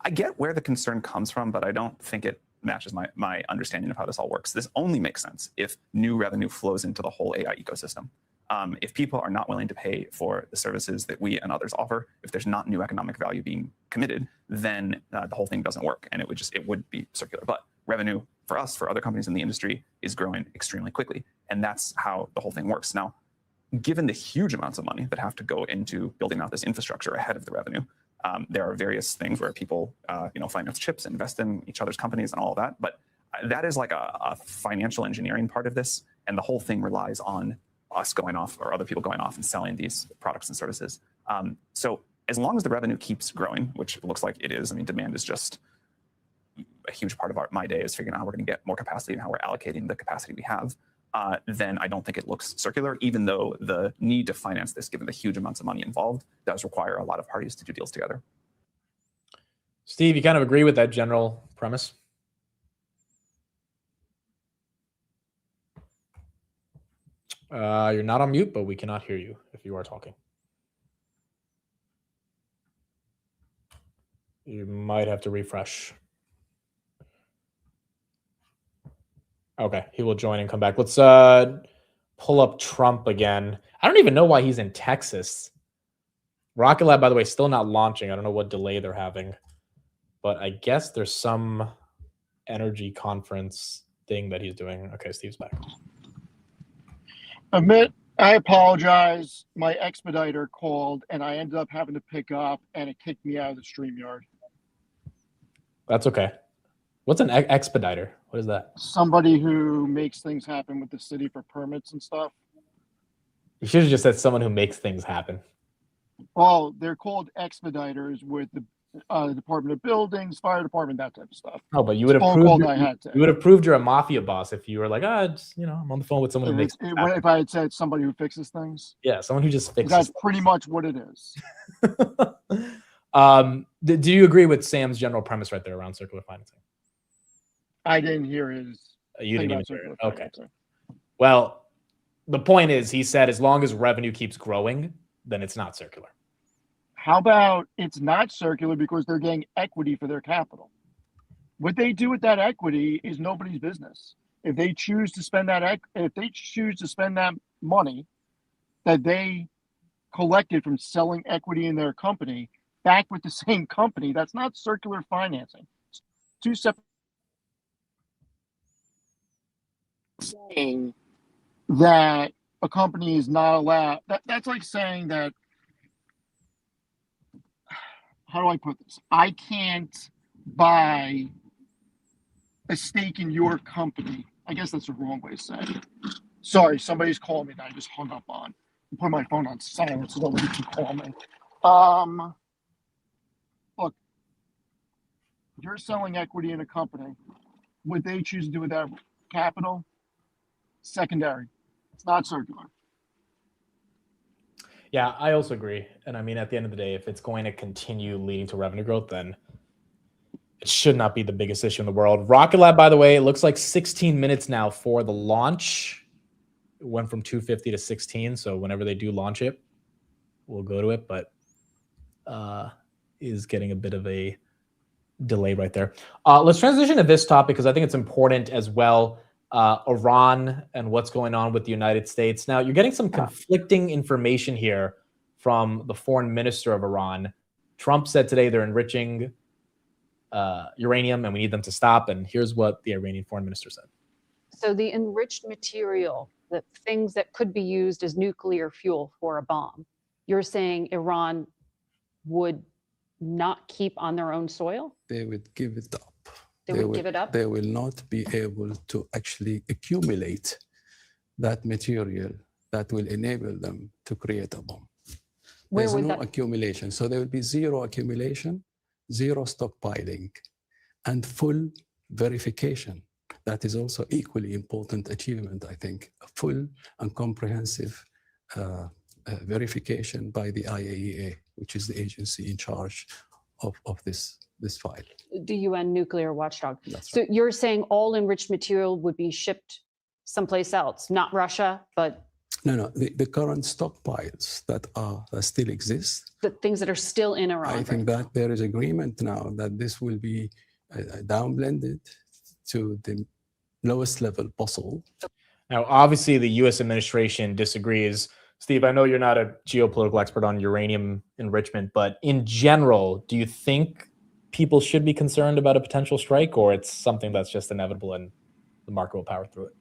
I get where the concern comes from, but I don't think it matches my understanding of how this all works. This only makes sense if new revenue flows into the whole AI ecosystem. If people are not willing to pay for the services that we and others offer, if there's not new economic value being committed, then the whole thing doesn't work, and it would be circular. But revenue for us, for other companies in the industry, is growing extremely quickly, and that's how the whole thing works. Now, given the huge amounts of money that have to go into building out this infrastructure ahead of the revenue, there are various things where people, finance chips, invest in each other's companies, and all of that. But that is like a financial engineering part of this, and the whole thing relies on us going off or other people going off and selling these products and services. So as long as the revenue keeps growing, which it looks like it is, I mean, demand is just a huge part of my day is figuring out how we're going to get more capacity and how we're allocating the capacity we have. Then I don't think it looks circular, even though the need to finance this, given the huge amounts of money involved, does require a lot of parties to do deals together. Steve, you kind of agree with that general premise? You're not on mute, but we cannot hear you if you are talking. You might have to refresh. Okay, he will join and come back. Let's pull up Trump again. I don't even know why he's in Texas. Rocket Lab, by the way, still not launching. I don't know what delay they're having, but I guess there's some energy conference thing that he's doing. Okay, Steve's back. Amit, I apologize. My expediter called, and I ended up having to pick up, and it kicked me out of the StreamYard. That's okay. What's an expediter? What is that? Somebody who makes things happen with the city for permits and stuff. You should have just said someone who makes things happen. Well, they're called expediters with the Department of Buildings, Fire Department, that type of stuff. Oh, but you would have proved you would have proved you're a mafia boss if you were like, I'm on the phone with someone who makes. If I had said somebody who fixes things. Yeah, someone who just fixes. That's pretty much what it is. Do you agree with Sam's general premise right there around circular financing? I didn't hear his. You didn't even Think hear about it. Okay. financing. Well, the point is, he said as long as revenue keeps growing, then it's not circular. How about it's not circular because they're getting equity for their capital? What they do with that equity is nobody's business. If they choose to spend that money that they collected from selling equity in their company back with the same company, that's not circular financing. It's two separate saying that a company is not allowed. That's like saying that, how do I put this? I can't buy a stake in your company. I guess that's the wrong way to say it. Sorry, somebody's calling me that I just hung up on. I put my phone on silent so nobody can call me. Look, you're selling equity in a company. What they choose to do with that capital, secondary. It's not circular. Yeah, I also agree. And I mean, at the end of the day, if it's going to continue leading to revenue growth, then it should not be the biggest issue in the world. Rocket Lab, by the way, it looks like 16 minutes now for the launch. It went from 250 to 16. So whenever they do launch it, we'll go to it. But is getting a bit of a delay right there. Let's transition to this topic because I think it's important as well. Iran and what's going on with the United States. Now, you're getting some conflicting information here from the foreign minister of Iran. Trump said today they're enriching uranium and we need them to stop. And here's what the Iranian foreign minister said. So the enriched material, the things that could be used as nuclear fuel for a bomb, you're saying Iran would not keep on their own soil? They would give it up. They would give it up? They will not be able to actually accumulate that material that will enable them to create a bomb. There's no accumulation. So there will be zero accumulation, zero stockpiling, and full verification. That is also equally important achievement, I think. A full and comprehensive verification by the IAEA, which is the agency in charge of this file. The UN nuclear watchdog. That's So right. you're saying all enriched material would be shipped someplace else, not Russia, but No. The current stockpiles that still exist. the things that are still in Iran. I think that there is agreement now that this will be downblended to the lowest level possible. Now, obviously, the U.S. administration disagrees. Steve, I know you're not a geopolitical expert on uranium enrichment, but in general, do you think people should be concerned about a potential strike, or it's something that's just inevitable and the market will power through it?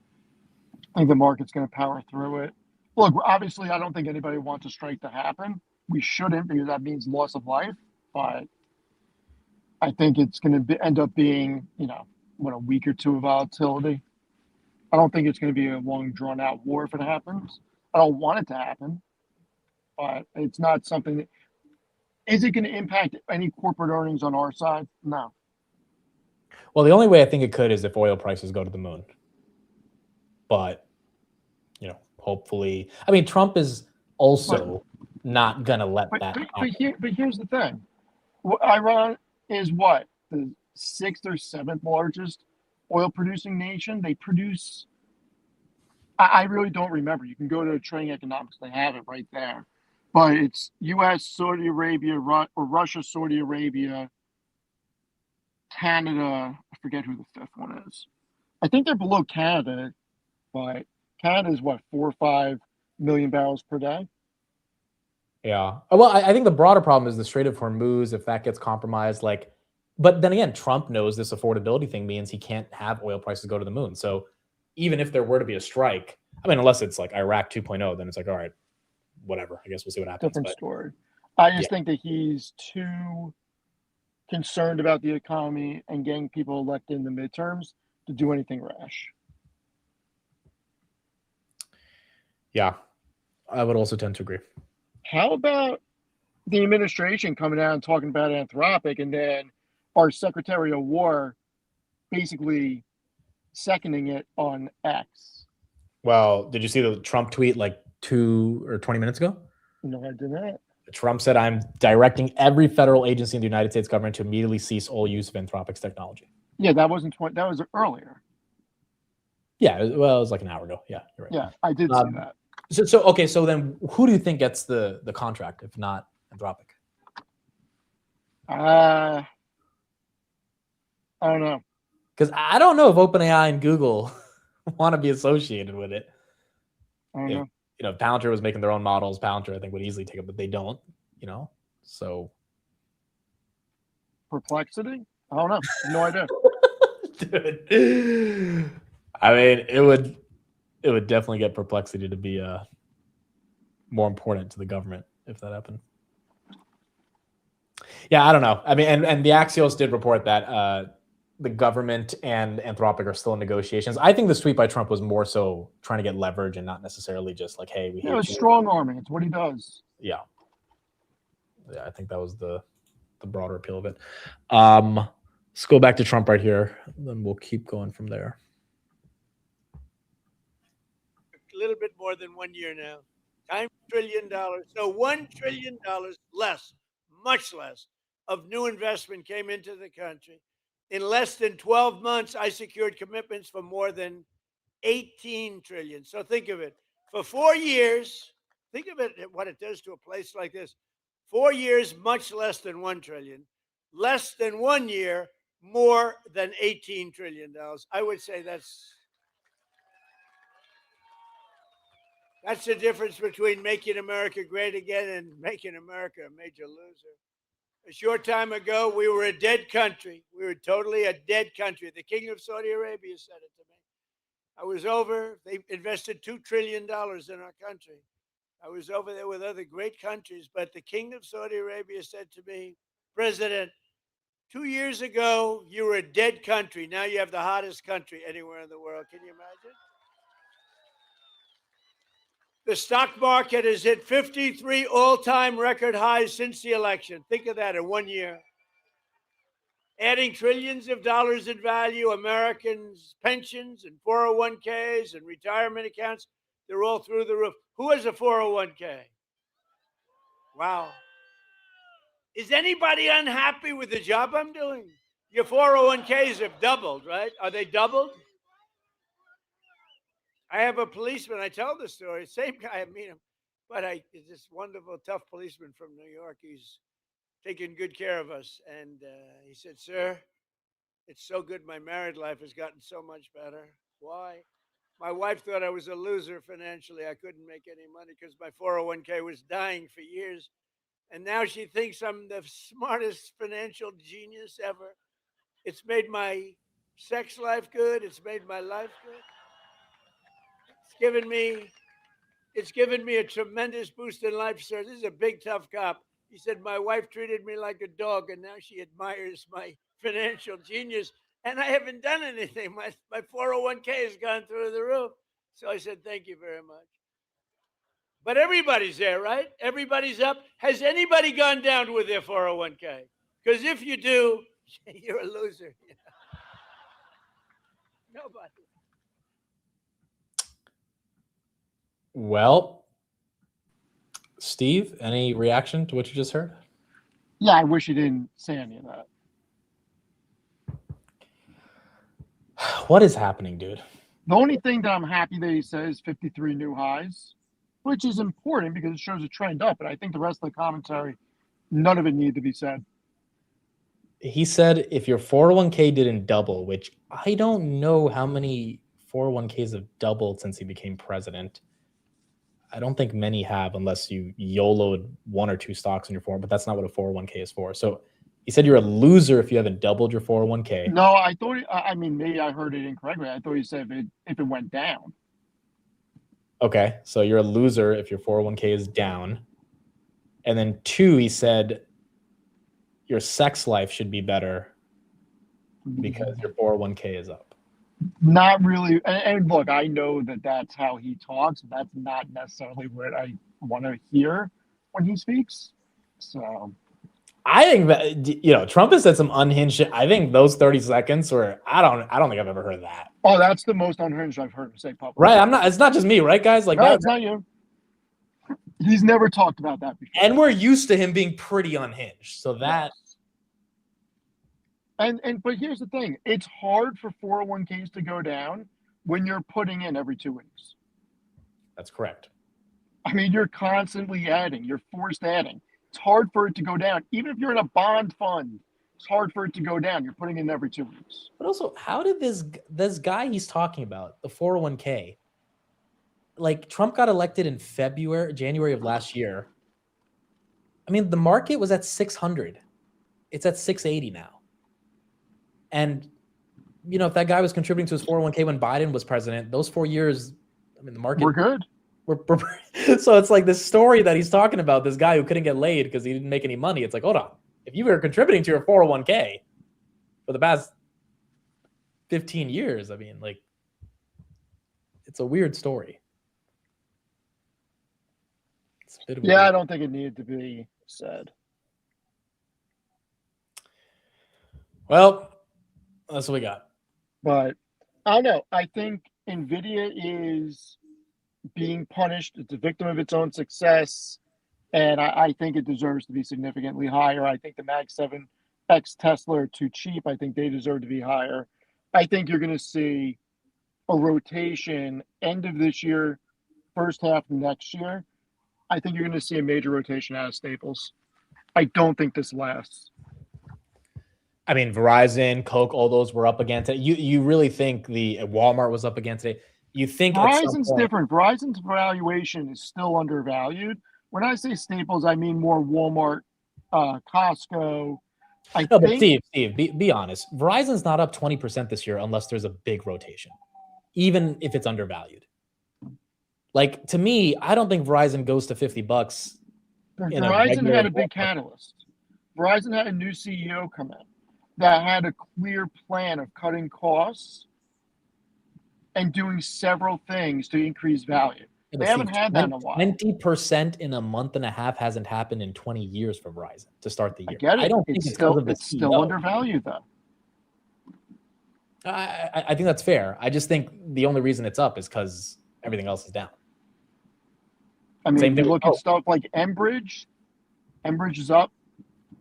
I think the market's going to power through it. Look, obviously, I don't think anybody wants a strike to happen. We shouldn't, because that means loss of life. But I think it's going to end up being, a week or two of volatility. I don't think it's going to be a long, drawn-out war if it happens. I don't want it to happen, but it's not something that... Is it going to impact any corporate earnings on our side? No. Well, the only way I think it could is if oil prices go to the moon. But, hopefully... I mean, Trump is also not going to let that happen. But here's the thing. Iran is what? The 6th or 7th largest oil-producing nation. They produce... I really don't remember. You can go to Trading Economics. They have it right there. But it's U.S., Saudi Arabia, or Russia, Saudi Arabia, Canada. I forget who the 5th one is. I think they're below Canada, but Canada is what, 4 or 5 million barrels per day? Yeah. Well, I think the broader problem is the Strait of Hormuz, if that gets compromised. But then again, Trump knows this affordability thing means he can't have oil prices go to the moon. So even if there were to be a strike, I mean, unless it's like Iraq 2.0, then it's like, all right, whatever. I guess we'll see what happens. Different story. I just think that he's too concerned about the economy and getting people elected in the midterms to do anything rash. Yeah, I would also tend to agree. How about the administration coming out and talking about Anthropic, and then our Secretary of War basically seconding it on X? Well, did you see the Trump tweet like 2 or 20 minutes ago? No, I did not. Trump said, "I'm directing every federal agency in the United States government to immediately cease all use of Anthropic's technology." Yeah, that wasn't that was earlier. Yeah, well, it was like an hour ago. Yeah, you're right. Yeah, I did see that. So okay, so then who do you think gets the contract if not Anthropic? I don't know. Because I don't know if OpenAI and Google want to be associated with it. I don't know. You know, if Palantir was making their own models, Palantir I think would easily take it, but they don't. You know, so Perplexity? I don't know. No idea. Dude. I mean, it would definitely get Perplexity to be more important to the government if that happened. Yeah, I don't know. I mean, and the Axios did report that the government and Anthropic are still in negotiations. I think the tweet by Trump was more so trying to get leverage and not necessarily just like, hey, we hate it's you. strong arming. It's what he does. Yeah, I think that was the broader appeal of it. Let's go back to Trump right here, then we'll keep going from there. A little bit more than 1 year now. $9 trillion. So $1 trillion less, much less, of new investment came into the country. In less than 12 months, I secured commitments for more than 18 trillion. So think of it. For 4 years, think of it, what it does to a place like this. 4 years, much less than 1 trillion. Less than 1 year, more than $18 trillion. I would say that's the difference between making America great again and making America a major loser. A short time ago, we were a dead country. We were totally a dead country. The King of Saudi Arabia said it to me. I was over. They invested $2 trillion in our country. I was over there with other great countries, but the King of Saudi Arabia said to me, President, 2 years ago, you were a dead country. Now you have the hottest country anywhere in the world. Can you imagine? The stock market has hit 53 all-time record highs since the election. Think of that in 1 year. Adding trillions of dollars in value, Americans' pensions and 401ks and retirement accounts, they're all through the roof. Who has a 401k? Wow. Is anybody unhappy with the job I'm doing? Your 401ks have doubled, right? Are they doubled? I have a policeman. I tell the story. Same guy. I meet him, but it's this wonderful, tough policeman from New York. He's taking good care of us, and he said, "Sir, it's so good. My married life has gotten so much better. Why? My wife thought I was a loser financially. I couldn't make any money because my 401k was dying for years, and now she thinks I'm the smartest financial genius ever. It's made my sex life good. It's made my life good." It's given me a tremendous boost in life, sir. This is a big, tough cop. He said, my wife treated me like a dog, and now she admires my financial genius, and I haven't done anything. My 401k has gone through the roof. So I said, thank you very much. But everybody's there, right? Everybody's up. Has anybody gone down with their 401k? Because if you do, you're a loser. Nobody. Well, Steve, any reaction to what you just heard? Yeah, I wish you didn't say any of that. What is happening, dude? The only thing that I'm happy that he says 53 new highs, which is important because it shows a trend up. And I think the rest of the commentary, none of it needed to be said. He said if your 401k didn't double, which I don't know how many 401ks have doubled since he became president. I don't think many have unless you YOLO'd 1 or 2 stocks in your 401k, but that's not what a 401k is for. So he said you're a loser if you haven't doubled your 401k. No, I thought, I mean, maybe I heard it incorrectly. I thought he said if it went down. Okay, so you're a loser if your 401k is down. And then 2, he said your sex life should be better because your 401k is up. Not really. And look, I know that that's how he talks. That's not necessarily what I want to hear when he speaks. So I think that, Trump has said some unhinged shit. I think those 30 seconds were, I don't think I've ever heard that. Oh, that's the most unhinged I've heard him say publicly. Right. It's not just me, right, guys? Like, no, it's not you. He's never talked about that before. And we're used to him being pretty unhinged. So that. And but here's the thing. It's hard for 401ks to go down when you're putting in every 2 weeks. That's correct. I mean, you're constantly adding. You're forced adding. It's hard for it to go down. Even if you're in a bond fund, it's hard for it to go down. You're putting in every 2 weeks. But also, how did this guy he's talking about, the 401k, like Trump got elected in January of last year. I mean, the market was at 600. It's at 680 now. And, you know, if that guy was contributing to his 401k when Biden was president, those 4 years, I mean, the market. We're good. So it's like this story that he's talking about, this guy who couldn't get laid because he didn't make any money. It's like, hold on. If you were contributing to your 401k for the past 15 years, I mean, like, it's a weird story. It's a bit of a Yeah, I weird... don't think it needed to be said. Well, that's what we got. But I don't know. I think NVIDIA is being punished. It's a victim of its own success. And I think it deserves to be significantly higher. I think the Mag 7X Tesla are too cheap. I think they deserve to be higher. I think you're going to see a rotation end of this year, first half of next year. I think you're going to see a major rotation out of staples. I don't think this lasts. I mean, Verizon, Coke, all those were up against it. You really think the Walmart was up against it? You think Verizon's different. Verizon's valuation is still undervalued. When I say staples, I mean more Walmart, Costco. But Steve, be honest. Verizon's not up 20% this year unless there's a big rotation, even if it's undervalued. Like, to me, I don't think Verizon goes to $50. Verizon had a big catalyst. Verizon had a new CEO come in that had a clear plan of cutting costs and doing several things to increase value. They haven't had that in a while. 20% in a month and a half hasn't happened in 20 years for Verizon to start the year. I get it. I don't think it's because of the CEO. It's still undervalued, though. I think that's fair. I just think the only reason it's up is because everything else is down. I mean, you look at stuff like Enbridge. Enbridge is up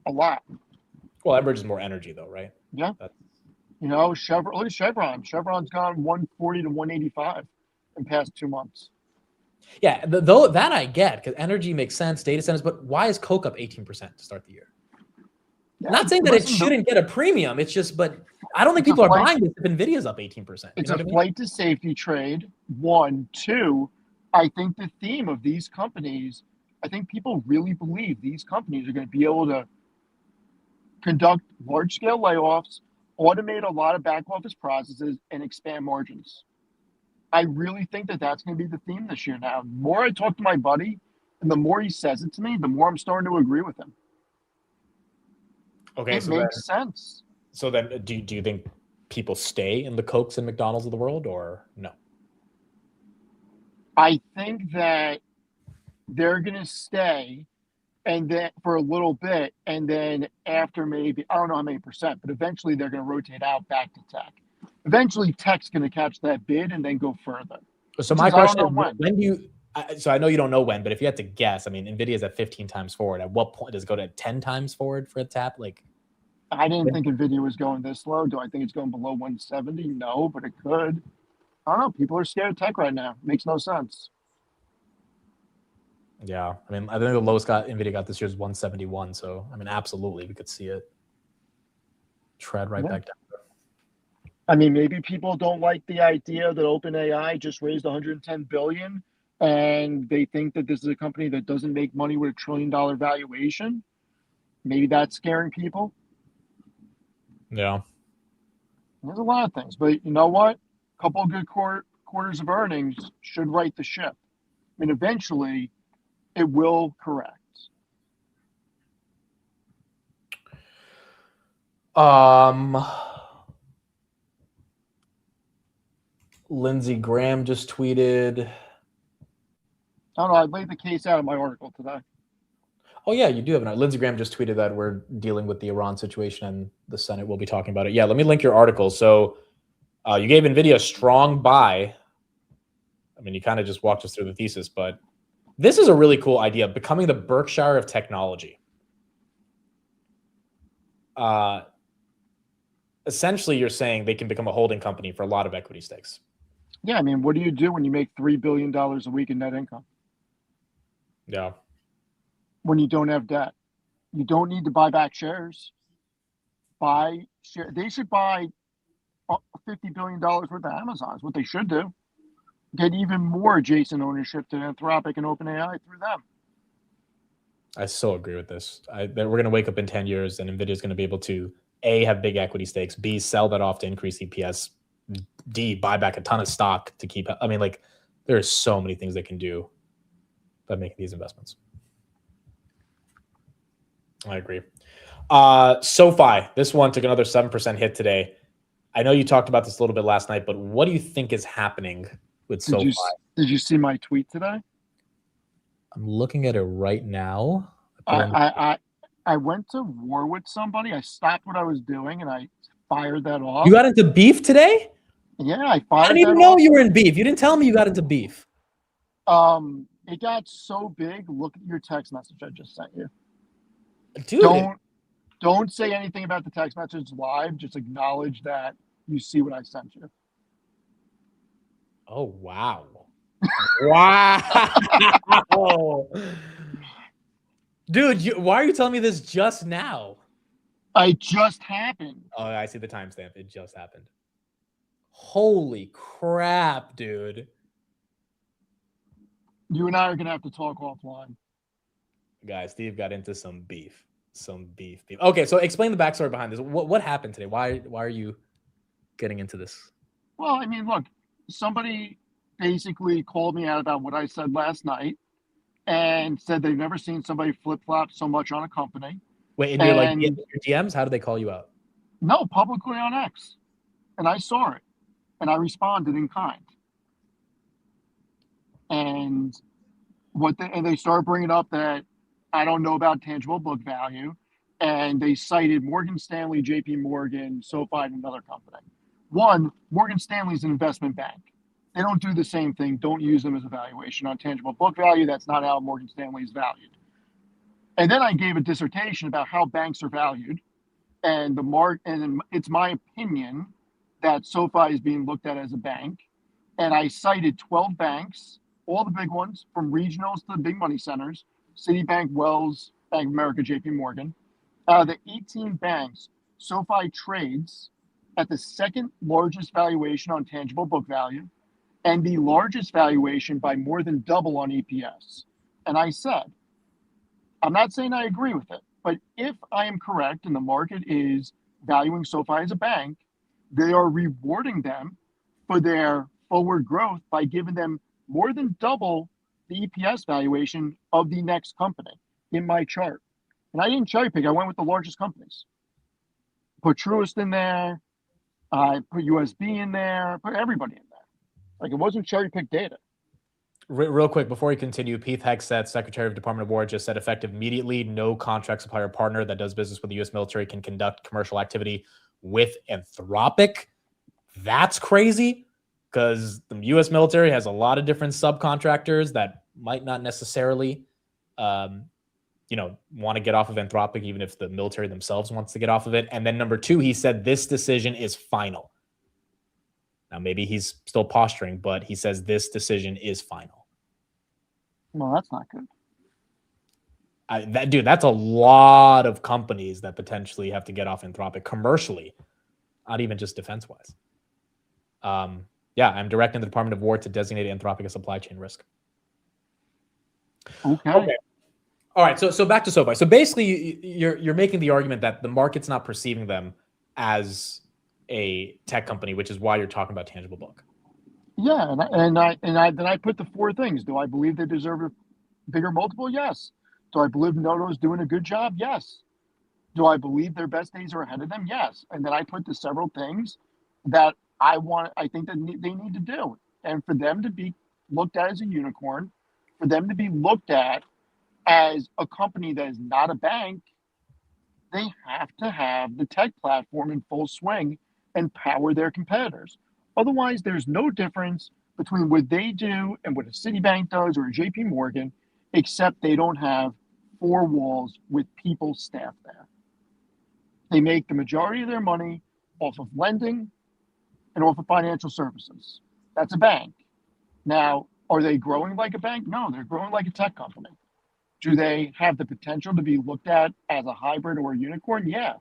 a lot. Well, Enbridge is more energy, though, right? Yeah. You know, Chevron. Look at Chevron. Chevron's gone 140 to 185 in the past 2 months. Yeah, though that I get, because energy makes sense, data centers, but why is Coke up 18% to start the year? Yeah, not saying that it shouldn't get a premium. It's just, but I don't think people are buying this if NVIDIA's up 18%. It's a flight to safety trade, 1. 2, I think the theme of these companies, I think people really believe these companies are going to be able to conduct large-scale layoffs, automate a lot of back-office processes, and expand margins. I really think that that's going to be the theme this year now. The more I talk to my buddy, and the more he says it to me, the more I'm starting to agree with him. Okay, it makes sense. So then, do you think people stay in the Cokes and McDonald's of the world, or no? I think that they're going to stay, and then for a little bit, and then after maybe, I don't know how many percent, but eventually they're going to rotate out back to tech. Eventually, tech's going to catch that bid and then go further. So my question is, when do you? So I know you don't know when, but if you had to guess, I mean, NVIDIA's at 15 times forward. At what point does it go to 10 times forward for a tap? Like, I didn't think NVIDIA was going this low. Do I think it's going below 170? No, but it could. I don't know. People are scared of tech right now. Makes no sense. Yeah, I mean, I think the lowest NVIDIA got this year is 171. So, I mean, absolutely, we could see it tread right back down. I mean, maybe people don't like the idea that OpenAI just raised $110 billion, and they think that this is a company that doesn't make money with $1 trillion valuation. Maybe that's scaring people. Yeah. There's a lot of things, but you know what? A couple of good quarters of earnings should right the ship. I mean, eventually, it will correct. Lindsey Graham just tweeted. I don't know. I laid the case out in my article today. Oh, yeah, you do have an. Lindsey Graham just tweeted that we're dealing with the Iran situation and the Senate will be talking about it. Yeah, let me link your article. So you gave NVIDIA a strong buy. I mean, you kind of just walked us through the thesis, but this is a really cool idea, becoming the Berkshire of technology. Essentially, you're saying they can become a holding company for a lot of equity stakes. Yeah, I mean, what do you do when you make $3 billion a week in net income? Yeah. When you don't have debt, you don't need to buy back shares. Buy share. They should buy $50 billion worth of Amazon. Is what they should do. Get even more adjacent ownership to Anthropic and OpenAI through them. I so agree with this. That we're going to wake up in 10 years and NVIDIA is going to be able to A, have big equity stakes, B, sell that off to increase EPS, D, buy back a ton of stock to keep. I mean, like, there are so many things they can do by making these investments. I agree. SoFi, this one took another 7% hit today. I know you talked about this a little bit last night, but what do you think is happening with SoFi? Did you see my tweet today? I'm looking at it right now. I went to war with somebody. I stopped what I was doing and I fired that off. You got into beef today? Yeah, I fired. I didn't even know you were in beef. You didn't tell me you got into beef. It got so big. Look at your text message I just sent you. Dude, don't say anything about the text message live. Just acknowledge that you see what I sent you. Oh, wow. Wow. Dude, why are you telling me this just now? It just happened. Oh, I see the timestamp. It just happened. Holy crap, dude. You and I are going to have to talk offline. Guys, Steve got into some beef. Some beef. Okay, so explain the backstory behind this. What happened today? Why are you getting into this? Well, I mean, look, somebody basically called me out about what I said last night and said they've never seen somebody flip-flop so much on a company. Wait, and your DMs? How did they call you out? No, publicly on X. And I saw it. And I responded in kind. And they started bringing up that I don't know about tangible book value. And they cited Morgan Stanley, JP Morgan, SoFi, and another company. One, Morgan Stanley's an investment bank. They don't do the same thing. Don't use them as a valuation on tangible book value. That's not how Morgan Stanley is valued. And then I gave a dissertation about how banks are valued. And it's my opinion that SoFi is being looked at as a bank. And I cited 12 banks, all the big ones, from regionals to the big money centers, Citibank, Wells, Bank of America, JP Morgan. Out of the 18 banks, SoFi trades at the second largest valuation on tangible book value and the largest valuation by more than double on EPS. And I said, I'm not saying I agree with it, but if I am correct and the market is valuing SoFi as a bank, they are rewarding them for their forward growth by giving them more than double the EPS valuation of the next company in my chart. And I didn't cherry pick. I went with the largest companies. Put Truist in there. I put USB in there. Put everybody in there. Like, it wasn't cherry pick data. Real quick, before we continue, Pete Hegseth, Secretary of Department of War, just said effective immediately, no contract supplier partner that does business with the U.S. military can conduct commercial activity with Anthropic. That's crazy because the U.S. military has a lot of different subcontractors that might not necessarily, want to get off of Anthropic, even if the military themselves wants to get off of it. And then number two, he said this decision is final. Now, maybe he's still posturing, but he says this decision is final. Well, that's not good. That's a lot of companies that potentially have to get off Anthropic commercially, not even just defense-wise. I'm directing the Department of War to designate Anthropic a supply chain risk. Okay. All right, so back to SoFi. So basically, you're making the argument that the market's not perceiving them as a tech company, which is why you're talking about tangible book. Yeah, then I put the four things. Do I believe they deserve a bigger multiple? Yes. Do I believe Noto's doing a good job? Yes. Do I believe their best days are ahead of them? Yes. And then I put the several things that I think that they need to do. And for them to be looked at as a unicorn, for them to be looked at as a company that is not a bank, they have to have the tech platform in full swing and power their competitors. Otherwise, there's no difference between what they do and what a Citibank does or a JP Morgan, except they don't have four walls with people staffed there. They make the majority of their money off of lending and off of financial services. That's a bank. Now, are they growing like a bank? No, they're growing like a tech company. Do they have the potential to be looked at as a hybrid or a unicorn? Yeah.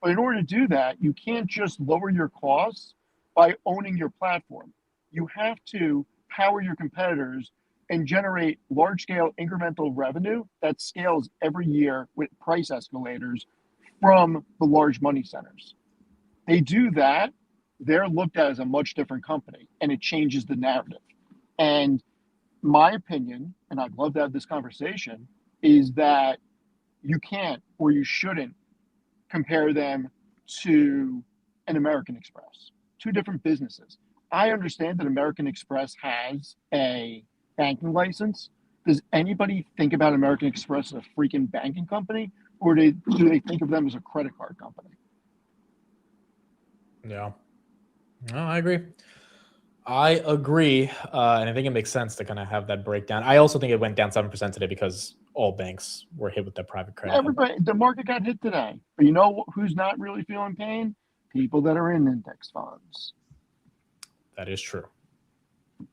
But in order to do that, you can't just lower your costs by owning your platform. You have to power your competitors and generate large-scale incremental revenue that scales every year with price escalators from the large money centers. They do that, they're looked at as a much different company, and it changes the narrative. And my opinion, and I'd love to have this conversation, is that you can't or you shouldn't compare them to an American Express, two different businesses. I understand that American Express has a banking license. Does anybody think about American Express as a freaking banking company, or do they think of them as a credit card company? Yeah, no, I agree. I agree, and I think it makes sense to kind of have that breakdown. I also think it went down 7% today because all banks were hit with that private credit. Everybody, the market got hit today, but you know who's not really feeling pain? People that are in index funds. That is true.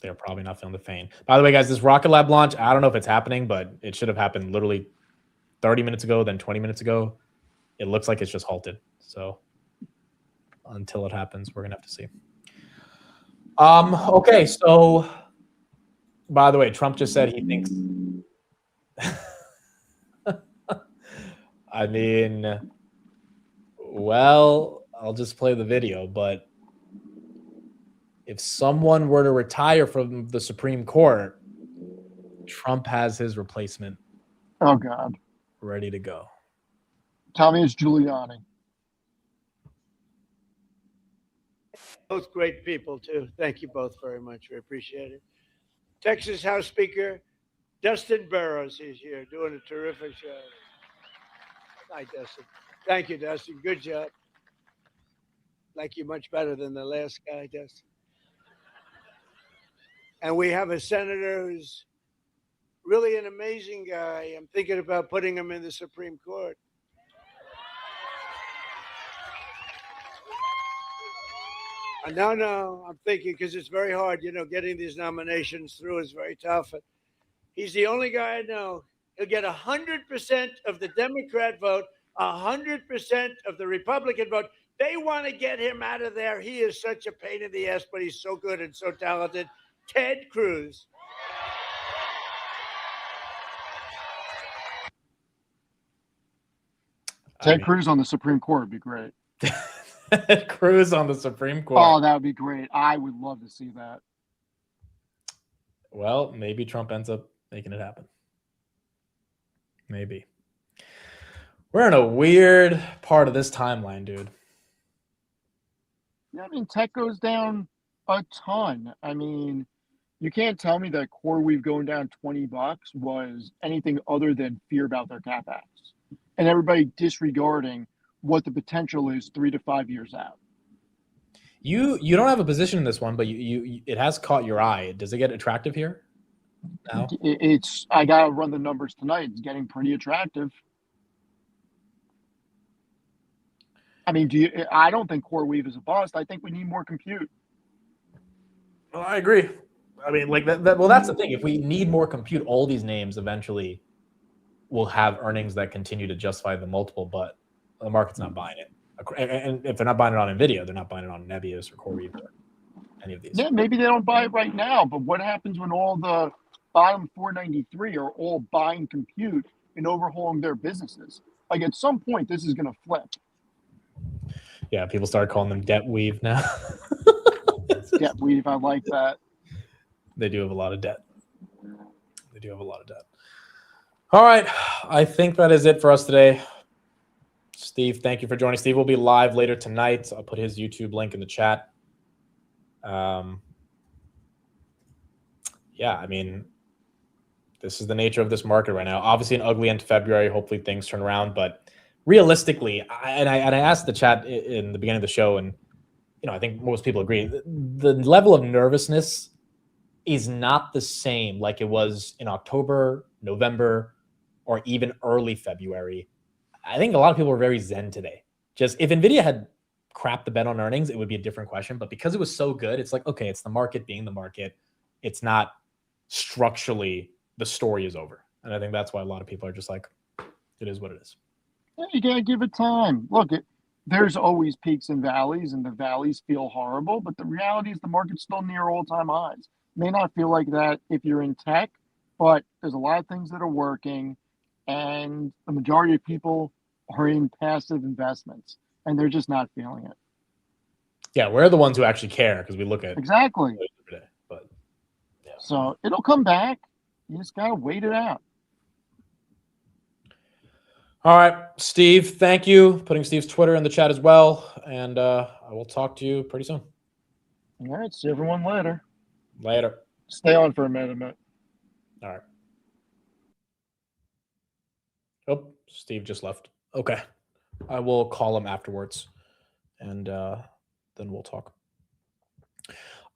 They're probably not feeling the pain. By the way, guys, this Rocket Lab launch, I don't know if it's happening, but it should have happened literally 30 minutes ago, then 20 minutes ago. It looks like it's just halted. So until it happens, we're going to have to see. Okay, so by the way, Trump just said he thinks I mean, well, I'll just play the video, but if someone were to retire from the Supreme Court, Trump has his replacement. Oh God. Ready to go. Tell me it's Giuliani. Both great people, too. Thank you both very much. We appreciate it. Texas House Speaker Dustin Burrows is here doing a terrific show. Hi, Dustin. Thank you, Dustin. Good job. Like you much better than the last guy, Dustin. And we have a senator who's really an amazing guy. I'm thinking about putting him in the Supreme Court. No, I'm thinking because it's very hard, getting these nominations through is very tough. He's the only guy I know. He'll get 100% of the Democrat vote, 100% of the Republican vote. They want to get him out of there. He is such a pain in the ass, but he's so good and so talented. Ted Cruz. Ted Cruz on the Supreme Court would be great. Cruz on the Supreme Court. Oh, that would be great. I would love to see that. Well, maybe Trump ends up making it happen. Maybe. We're in a weird part of this timeline, dude. Yeah, I mean, tech goes down a ton. I mean, you can't tell me that CoreWeave going down $20 was anything other than fear about their CapEx. And everybody disregarding what the potential is 3 to 5 years out. You don't have a position in this one, but you it has caught your eye. Does it get attractive here? No. I gotta run the numbers tonight. It's getting pretty attractive. I mean, I don't think CoreWeave is a bust. I think we need more compute. Well, I agree. I mean, like that. Well, that's the thing. If we need more compute, all these names eventually will have earnings that continue to justify the multiple, but the market's not buying it. And if they're not buying it on NVIDIA, they're not buying it on Nebius or CoreWeave or any of these. Yeah, maybe they don't buy it right now, but what happens when all the bottom 493 are all buying compute and overhauling their businesses? Like at some point, this is going to flip. Yeah, people started calling them debt weave now. Debt weave, I like that. They do have a lot of debt. All right, I think that is it for us today. Steve, thank you for joining. Steve will be live later tonight. I'll put his YouTube link in the chat. Yeah, I mean, this is the nature of this market right now. Obviously, an ugly end to February. Hopefully, things turn around. But realistically, I asked the chat in the beginning of the show, and I think most people agree. The level of nervousness is not the same like it was in October, November, or even early February. I think a lot of people were very zen today. Just if NVIDIA had crap the bed on earnings, it would be a different question. But because it was so good, it's like, okay, it's the market being the market. It's not structurally the story is over. And I think that's why a lot of people are just like, it is what it is. Yeah, you gotta give it time. Look, there's always peaks and valleys, and the valleys feel horrible, but the reality is the market's still near all-time highs. May not feel like that if you're in tech, but there's a lot of things that are working, and the majority of people are in passive investments, and they're just not feeling it. Yeah, we're the ones who actually care because we look at Exactly. every day. But yeah. So it'll come back. You just gotta wait it out. All right, Steve, thank you. Putting Steve's Twitter in the chat as well. And I will talk to you pretty soon. All right, see everyone later. Later. Stay on for a minute. All right. Oh, Steve just left. Okay. I will call him afterwards, and then we'll talk.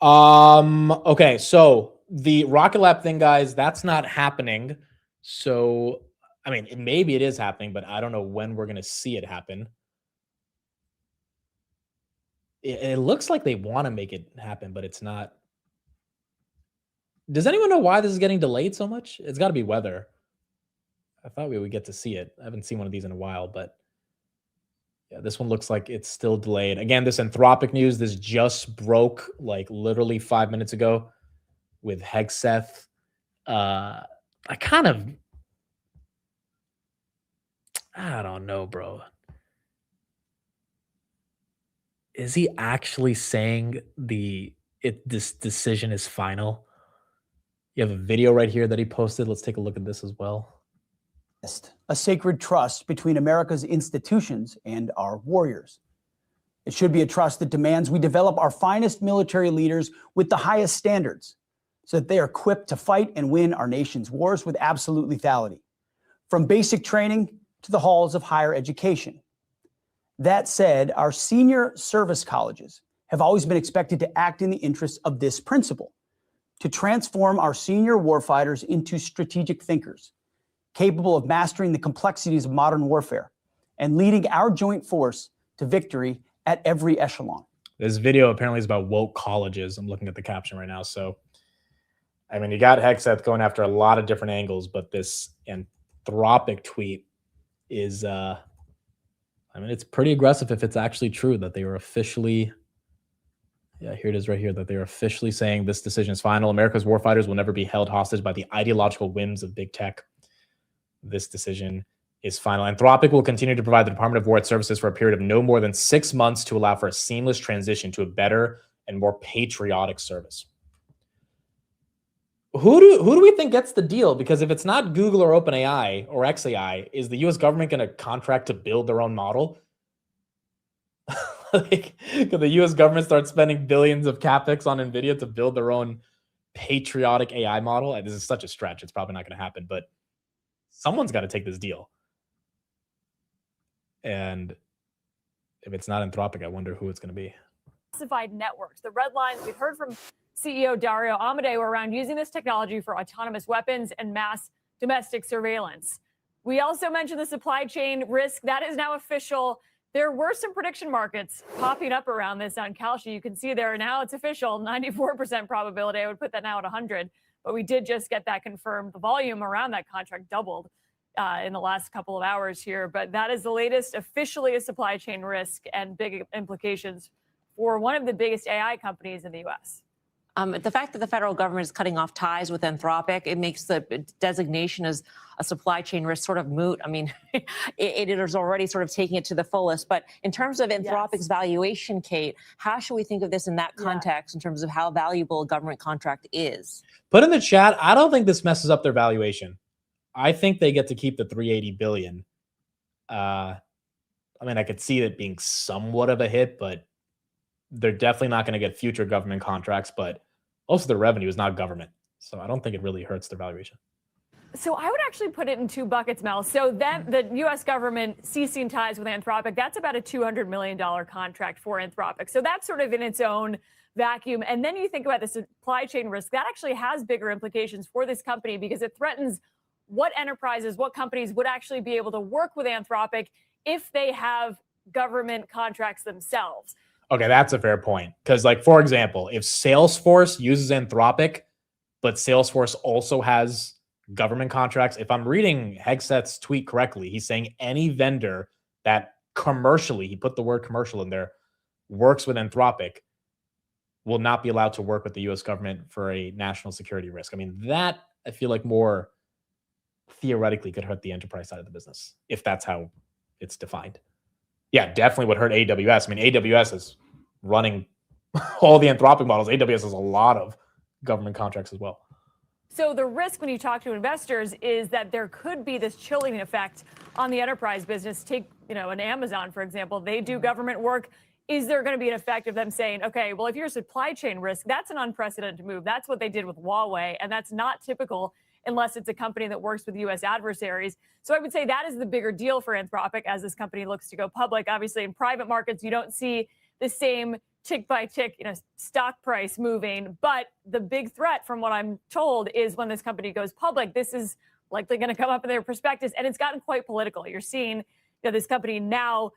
Okay, so the Rocket Lab thing, guys, that's not happening. So, I mean, maybe it is happening, but I don't know when we're going to see it happen. It looks like they want to make it happen, but it's not. Does anyone know why this is getting delayed so much? It's got to be weather. I thought we would get to see it. I haven't seen one of these in a while, but yeah, this one looks like it's still delayed. Again, this Anthropic news, this just broke like literally 5 minutes ago with Hegseth. I don't know, bro. Is he actually saying this decision is final? You have a video right here that he posted. Let's take a look at this as well. A sacred trust between America's institutions and our warriors. It should be a trust that demands we develop our finest military leaders with the highest standards so that they are equipped to fight and win our nation's wars with absolute lethality, from basic training to the halls of higher education. That said, our senior service colleges have always been expected to act in the interests of this principle, to transform our senior warfighters into strategic thinkers, capable of mastering the complexities of modern warfare and leading our joint force to victory at every echelon. This video apparently is about woke colleges. I'm looking at the caption right now. So, I mean, you got Hegseth going after a lot of different angles, but this Anthropic tweet is, I mean, it's pretty aggressive if it's actually true that they were officially, yeah, here it is right here, that they are officially saying this decision is final. America's warfighters will never be held hostage by the ideological whims of big tech. This decision is final. Anthropic will continue to provide the Department of War its services for a period of no more than 6 months to allow for a seamless transition to a better and more patriotic service. Who do we think gets the deal? Because if it's not Google or OpenAI or XAI, is the U.S. government going to contract to build their own model? Like, could the U.S. government start spending billions of capex on NVIDIA to build their own patriotic AI model? This is such a stretch. It's probably not going to happen, but someone's got to take this deal. And if it's not Anthropic, I wonder who it's going to be. Classified networks. The red lines we've heard from CEO Dario Amodei were around using this technology for autonomous weapons and mass domestic surveillance. We also mentioned the supply chain risk. That is now official. There were some prediction markets popping up around this on Kalshi. You can see there now it's official, 94% probability. I would put that now at 100. But we did just get that confirmed. The volume around that contract doubled in the last couple of hours here. But that is the latest, officially a supply chain risk and big implications for one of the biggest AI companies in the U.S. The fact that the federal government is cutting off ties with Anthropic, it makes the designation as a supply chain risk sort of moot. I mean, it is already sort of taking it to the fullest. But in terms of Anthropic's valuation, Kate, how should we think of this in that context in terms of how valuable a government contract is? Put in the chat, I don't think this messes up their valuation. I think they get to keep the $380 billion. I mean, I could see it being somewhat of a hit, but they're definitely not going to get future government contracts, but most of their revenue is not government. So I don't think it really hurts their valuation. So I would actually put it in two buckets, Mel. So that the U.S. government ceasing ties with Anthropic, that's about a $200 million contract for Anthropic. So that's sort of in its own vacuum. And then you think about the supply chain risk. That actually has bigger implications for this company because it threatens what enterprises, what companies would actually be able to work with Anthropic if they have government contracts themselves. Okay, that's a fair point. Because, like, for example, if Salesforce uses Anthropic, but Salesforce also has government contracts, if I'm reading Hegseth's tweet correctly, he's saying any vendor that commercially, he put the word commercial in there, works with Anthropic will not be allowed to work with the US government for a national security risk. I mean, that I feel like more theoretically could hurt the enterprise side of the business if that's how it's defined. Yeah, definitely would hurt AWS. I mean, AWS is running all the Anthropic models. AWS has a lot of government contracts as well. So the risk when you talk to investors is that there could be this chilling effect on the enterprise business. Take, an Amazon, for example, they do government work. Is there going to be an effect of them saying, okay, well, if you're a supply chain risk, that's an unprecedented move. That's what they did with Huawei, and that's not typical unless it's a company that works with U.S. adversaries. So I would say that is the bigger deal for Anthropic as this company looks to go public. Obviously, in private markets, you don't see the same tick by tick, stock price moving. But the big threat, from what I'm told, is when this company goes public, this is likely going to come up in their prospectus, and it's gotten quite political. You're seeing this company now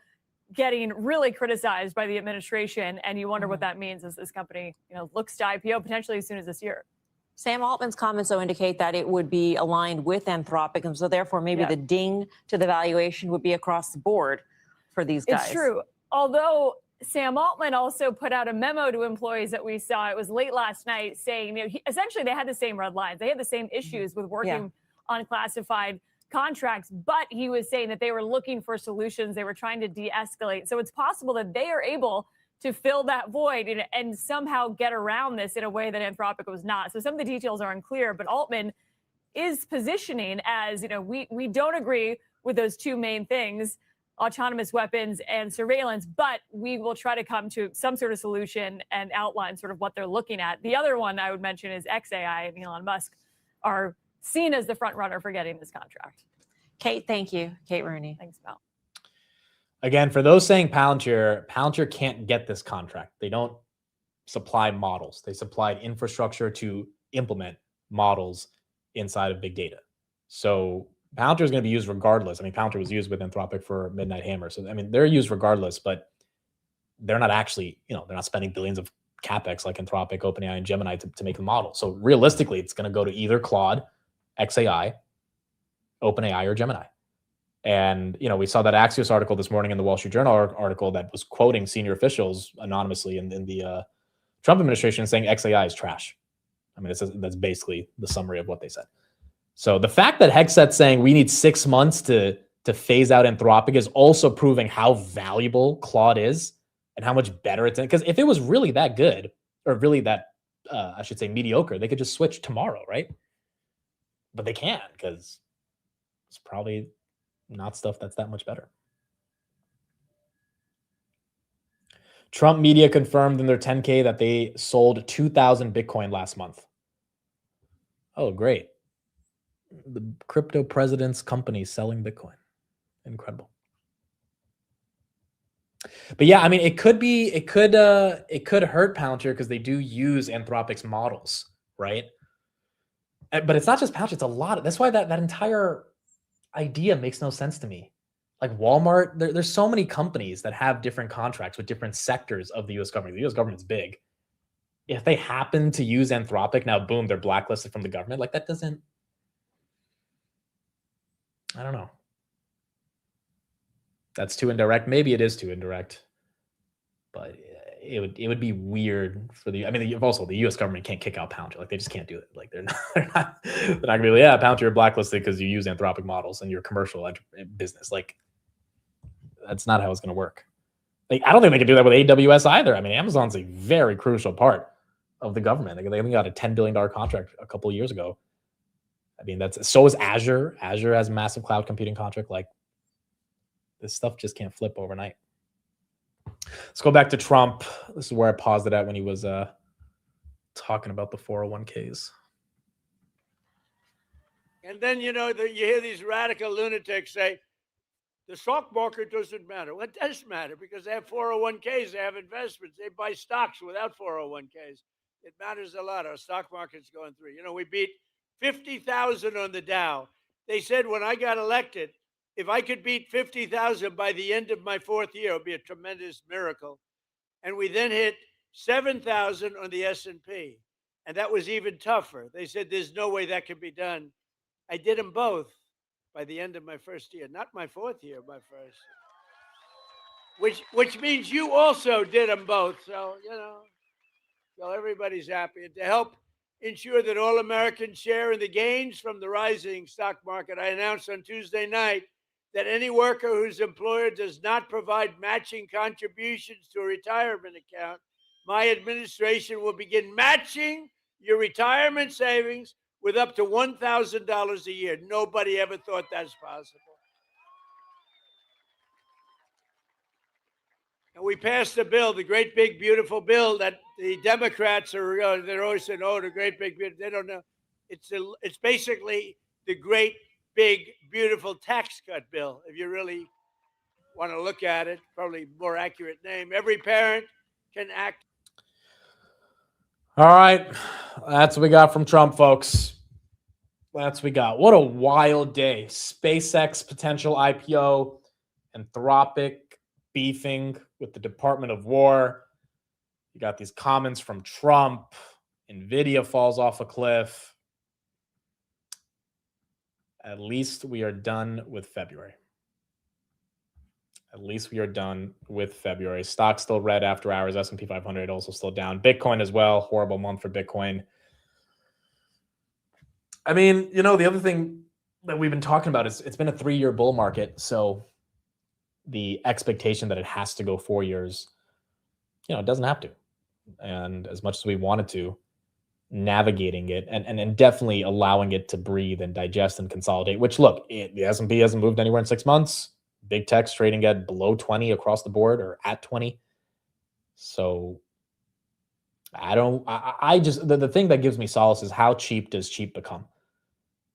getting really criticized by the administration, and you wonder what that means as this company looks to IPO potentially as soon as this year. Sam Altman's comments, though, indicate that it would be aligned with Anthropic, and so therefore maybe the ding to the valuation would be across the board for these guys. It's true. Although Sam Altman also put out a memo to employees that we saw, it was late last night, saying essentially they had the same red lines. They had the same issues with working on classified contracts, but he was saying that they were looking for solutions. They were trying to de-escalate. So it's possible that they are able to fill that void and somehow get around this in a way that Anthropic was not. So some of the details are unclear, but Altman is positioning as, we don't agree with those two main things, autonomous weapons and surveillance, but we will try to come to some sort of solution and outline sort of what they're looking at. The other one I would mention is XAI and Elon Musk are seen as the front runner for getting this contract. Kate, thank you. Kate Rooney. Thanks, Mel. Again, for those saying Palantir can't get this contract. They don't supply models. They supplied infrastructure to implement models inside of big data. So Palantir is going to be used regardless. I mean, Palantir was used with Anthropic for Midnight Hammer. So, I mean, they're used regardless, but they're not actually, they're not spending billions of CapEx like Anthropic, OpenAI, and Gemini to make the model. So realistically, it's going to go to either Claude, XAI, OpenAI, or Gemini. And, we saw that Axios article this morning in the Wall Street Journal article that was quoting senior officials anonymously in the Trump administration saying XAI is trash. I mean, that's basically the summary of what they said. So the fact that Hegseth's saying we need 6 months to phase out Anthropic is also proving how valuable Claude is and how much better it's in. Because if it was really that good, or really that, I should say, mediocre, they could just switch tomorrow, right? But they can't, because it's probably not stuff that's that much better. Trump media confirmed in their 10K that they sold 2,000 Bitcoin last month. Oh, great. The crypto president's company selling Bitcoin. Incredible. But yeah, I mean, it could hurt Palantir because they do use Anthropic's models, right? But it's not just Palantir, it's a lot. That's why that entire idea makes no sense to me. Like Walmart, there's so many companies that have different contracts with different sectors of the US government. The US government's big. If they happen to use Anthropic, now boom, they're blacklisted from the government. Like that doesn't, I don't know. That's too indirect. Maybe it is too indirect, but it would be weird for also the U.S. government can't kick out Palantir. Like they just can't do it. Like they're not gonna be like, yeah, Palantir, you're blacklisted because you use Anthropic models and your commercial business. Like that's not how it's gonna work. Like I don't think they can do that with AWS either. I mean, Amazon's a very crucial part of the government. They only got a $10 billion contract a couple of years ago. I mean, so is Azure. Azure has a massive cloud computing contract. Like this stuff just can't flip overnight. Let's go back to Trump. This is where I paused it at when he was talking about the 401ks. And then, you hear these radical lunatics say, the stock market doesn't matter. Well, it does matter because they have 401ks, they have investments, they buy stocks without 401ks. It matters a lot. Our stock market's going through. We beat 50,000 on the Dow. They said when I got elected, if I could beat 50,000 by the end of my fourth year, it would be a tremendous miracle. And we then hit 7,000 on the S&P. And that was even tougher. They said, there's no way that can be done. I did them both by the end of my first year, not my fourth year, my first. Which means you also did them both. So, so everybody's happy. And to help ensure that all Americans share in the gains from the rising stock market, I announced on Tuesday night that any worker whose employer does not provide matching contributions to a retirement account, my administration will begin matching your retirement savings with up to $1,000 a year. Nobody ever thought that's possible. And we passed a bill, the great big beautiful bill that the Democrats are, they're always saying, oh, the great big beautiful, they don't know. It's basically the great big beautiful tax cut bill, if you really want to look at it, probably more accurate name. Every parent can act. All right. That's what we got from Trump, folks. That's what we got. What a wild day. SpaceX potential IPO, Anthropic beefing with the Department of War. You got these comments from Trump. NVIDIA falls off a cliff. At least we are done with February. At least we are done with February. Stock still red after hours. S&P 500 also still down. Bitcoin as well. Horrible month for Bitcoin. I mean, the other thing that we've been talking about is it's been a 3-year bull market. So the expectation that it has to go 4 years, it doesn't have to. And as much as we wanted to, navigating it and definitely allowing it to breathe and digest and consolidate, which look, the S&P hasn't moved anywhere in 6 months. Big tech's trading at below 20 across the board or at 20. So I just, the thing that gives me solace is how cheap does cheap become?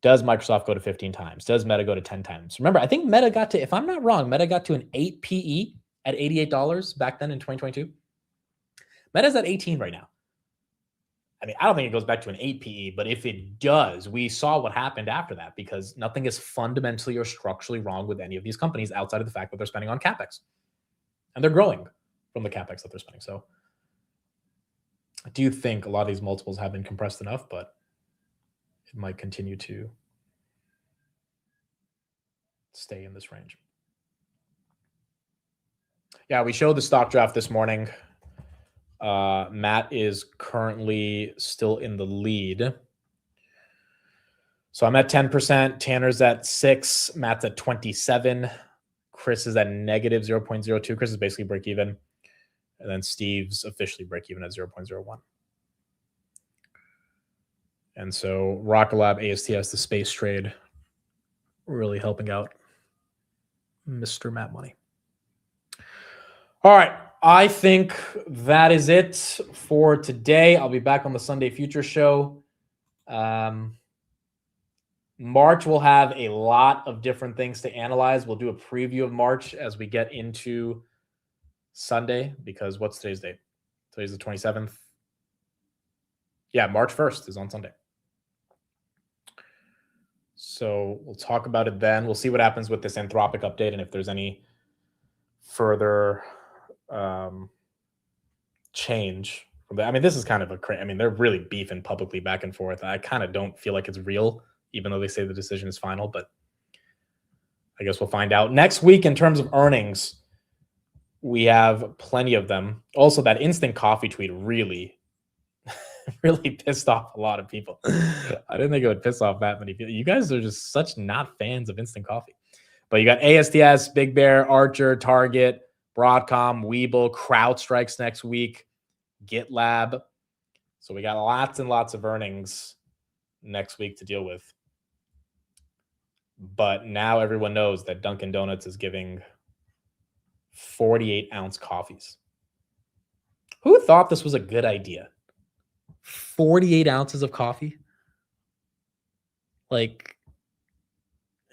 Does Microsoft go to 15 times? Does Meta go to 10 times? Remember, I think Meta got to, if I'm not wrong, Meta got to an 8 PE at $88 back then in 2022. Meta's at 18 right now. I mean, I don't think it goes back to an 8 PE, but if it does, we saw what happened after that because nothing is fundamentally or structurally wrong with any of these companies outside of the fact that they're spending on CapEx. And they're growing from the CapEx that they're spending. So I do think a lot of these multiples have been compressed enough, but it might continue to stay in this range. Yeah, we showed the stock draft this morning. Matt is currently still in the lead. So I'm at 10%. Tanner's at 6. Matt's at 27. Chris is at negative 0.02. Chris is basically break even. And then Steve's officially break even at 0.01. And so Rocket Lab, ASTS, the space trade, really helping out Mr. Matt Money. All right. I think that is it for today. I'll be back on the Sunday Future Show. March will have a lot of different things to analyze. We'll do a preview of March as we get into Sunday, because what's today's date? Today's the 27th. Yeah, March 1st is on Sunday. So we'll talk about it then. We'll see what happens with this Anthropic update and if there's any further change. I mean, this is kind of they're really beefing publicly back and forth. I kind of don't feel like it's real, even though they say the decision is final, but I guess we'll find out. Next week, in terms of earnings, we have plenty of them. Also, that instant coffee tweet really pissed off a lot of people. I didn't think it would piss off that many people. You guys are just such not fans of instant coffee. But you got ASTS, Big Bear, Archer, Target, Broadcom, Webull, CrowdStrike's next week, GitLab. So we got lots and lots of earnings next week to deal with. But now everyone knows that Dunkin' Donuts is giving 48-ounce coffees. Who thought this was a good idea? 48 ounces of coffee? Like,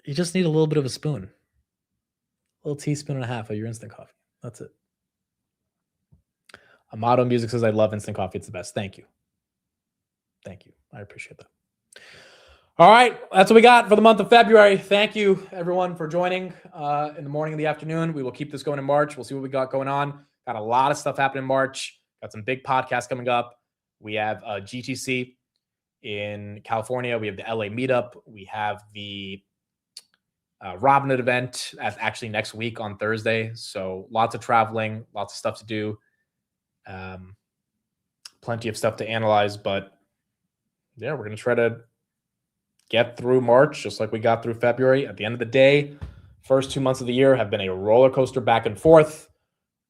you just need a little bit of a spoon. A little teaspoon and a half of your instant coffee. That's it. Amato Music says, I love instant coffee. It's the best. Thank you. Thank you. I appreciate that. All right, that's what we got for the month of February. Thank you, everyone, for joining in the morning and the afternoon. We will keep this going in March. We'll see what we got going on. Got a lot of stuff happening in March. Got some big podcasts coming up. We have GTC in California. We have the LA meetup. We have the Robinhood event actually next week on Thursday. So lots of traveling, lots of stuff to do. Plenty of stuff to analyze. But yeah, we're going to try to get through March just like we got through February. At the end of the day, first 2 months of the year have been a roller coaster back and forth.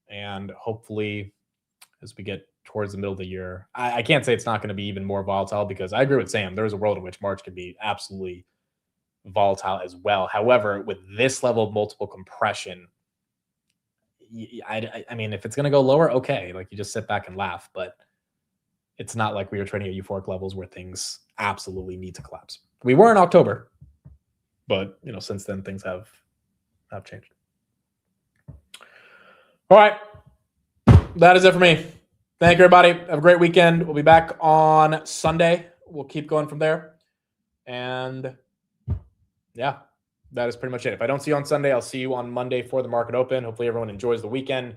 And hopefully, as we get towards the middle of the year, I can't say it's not going to be even more volatile, because I agree with Sam. There's a world in which March can be absolutely volatile as well. However, with this level of multiple compression, I mean, if it's going to go lower, okay. Like, you just sit back and laugh. But it's not like we were trading at euphoric levels where things absolutely need to collapse. We were in October, but since then things have changed. All right, that is it for me. Thank you, everybody. Have a great weekend. We'll be back on Sunday. We'll keep going from there. And yeah, that is pretty much it. If I don't see you on Sunday, I'll see you on Monday for the market open. Hopefully everyone enjoys the weekend,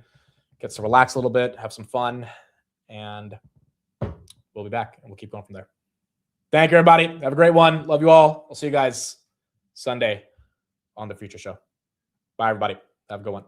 gets to relax a little bit, have some fun, and we'll be back and we'll keep going from there. Thank you, everybody. Have a great one. Love you all. I'll see you guys Sunday on the Future Show. Bye, everybody. Have a good one.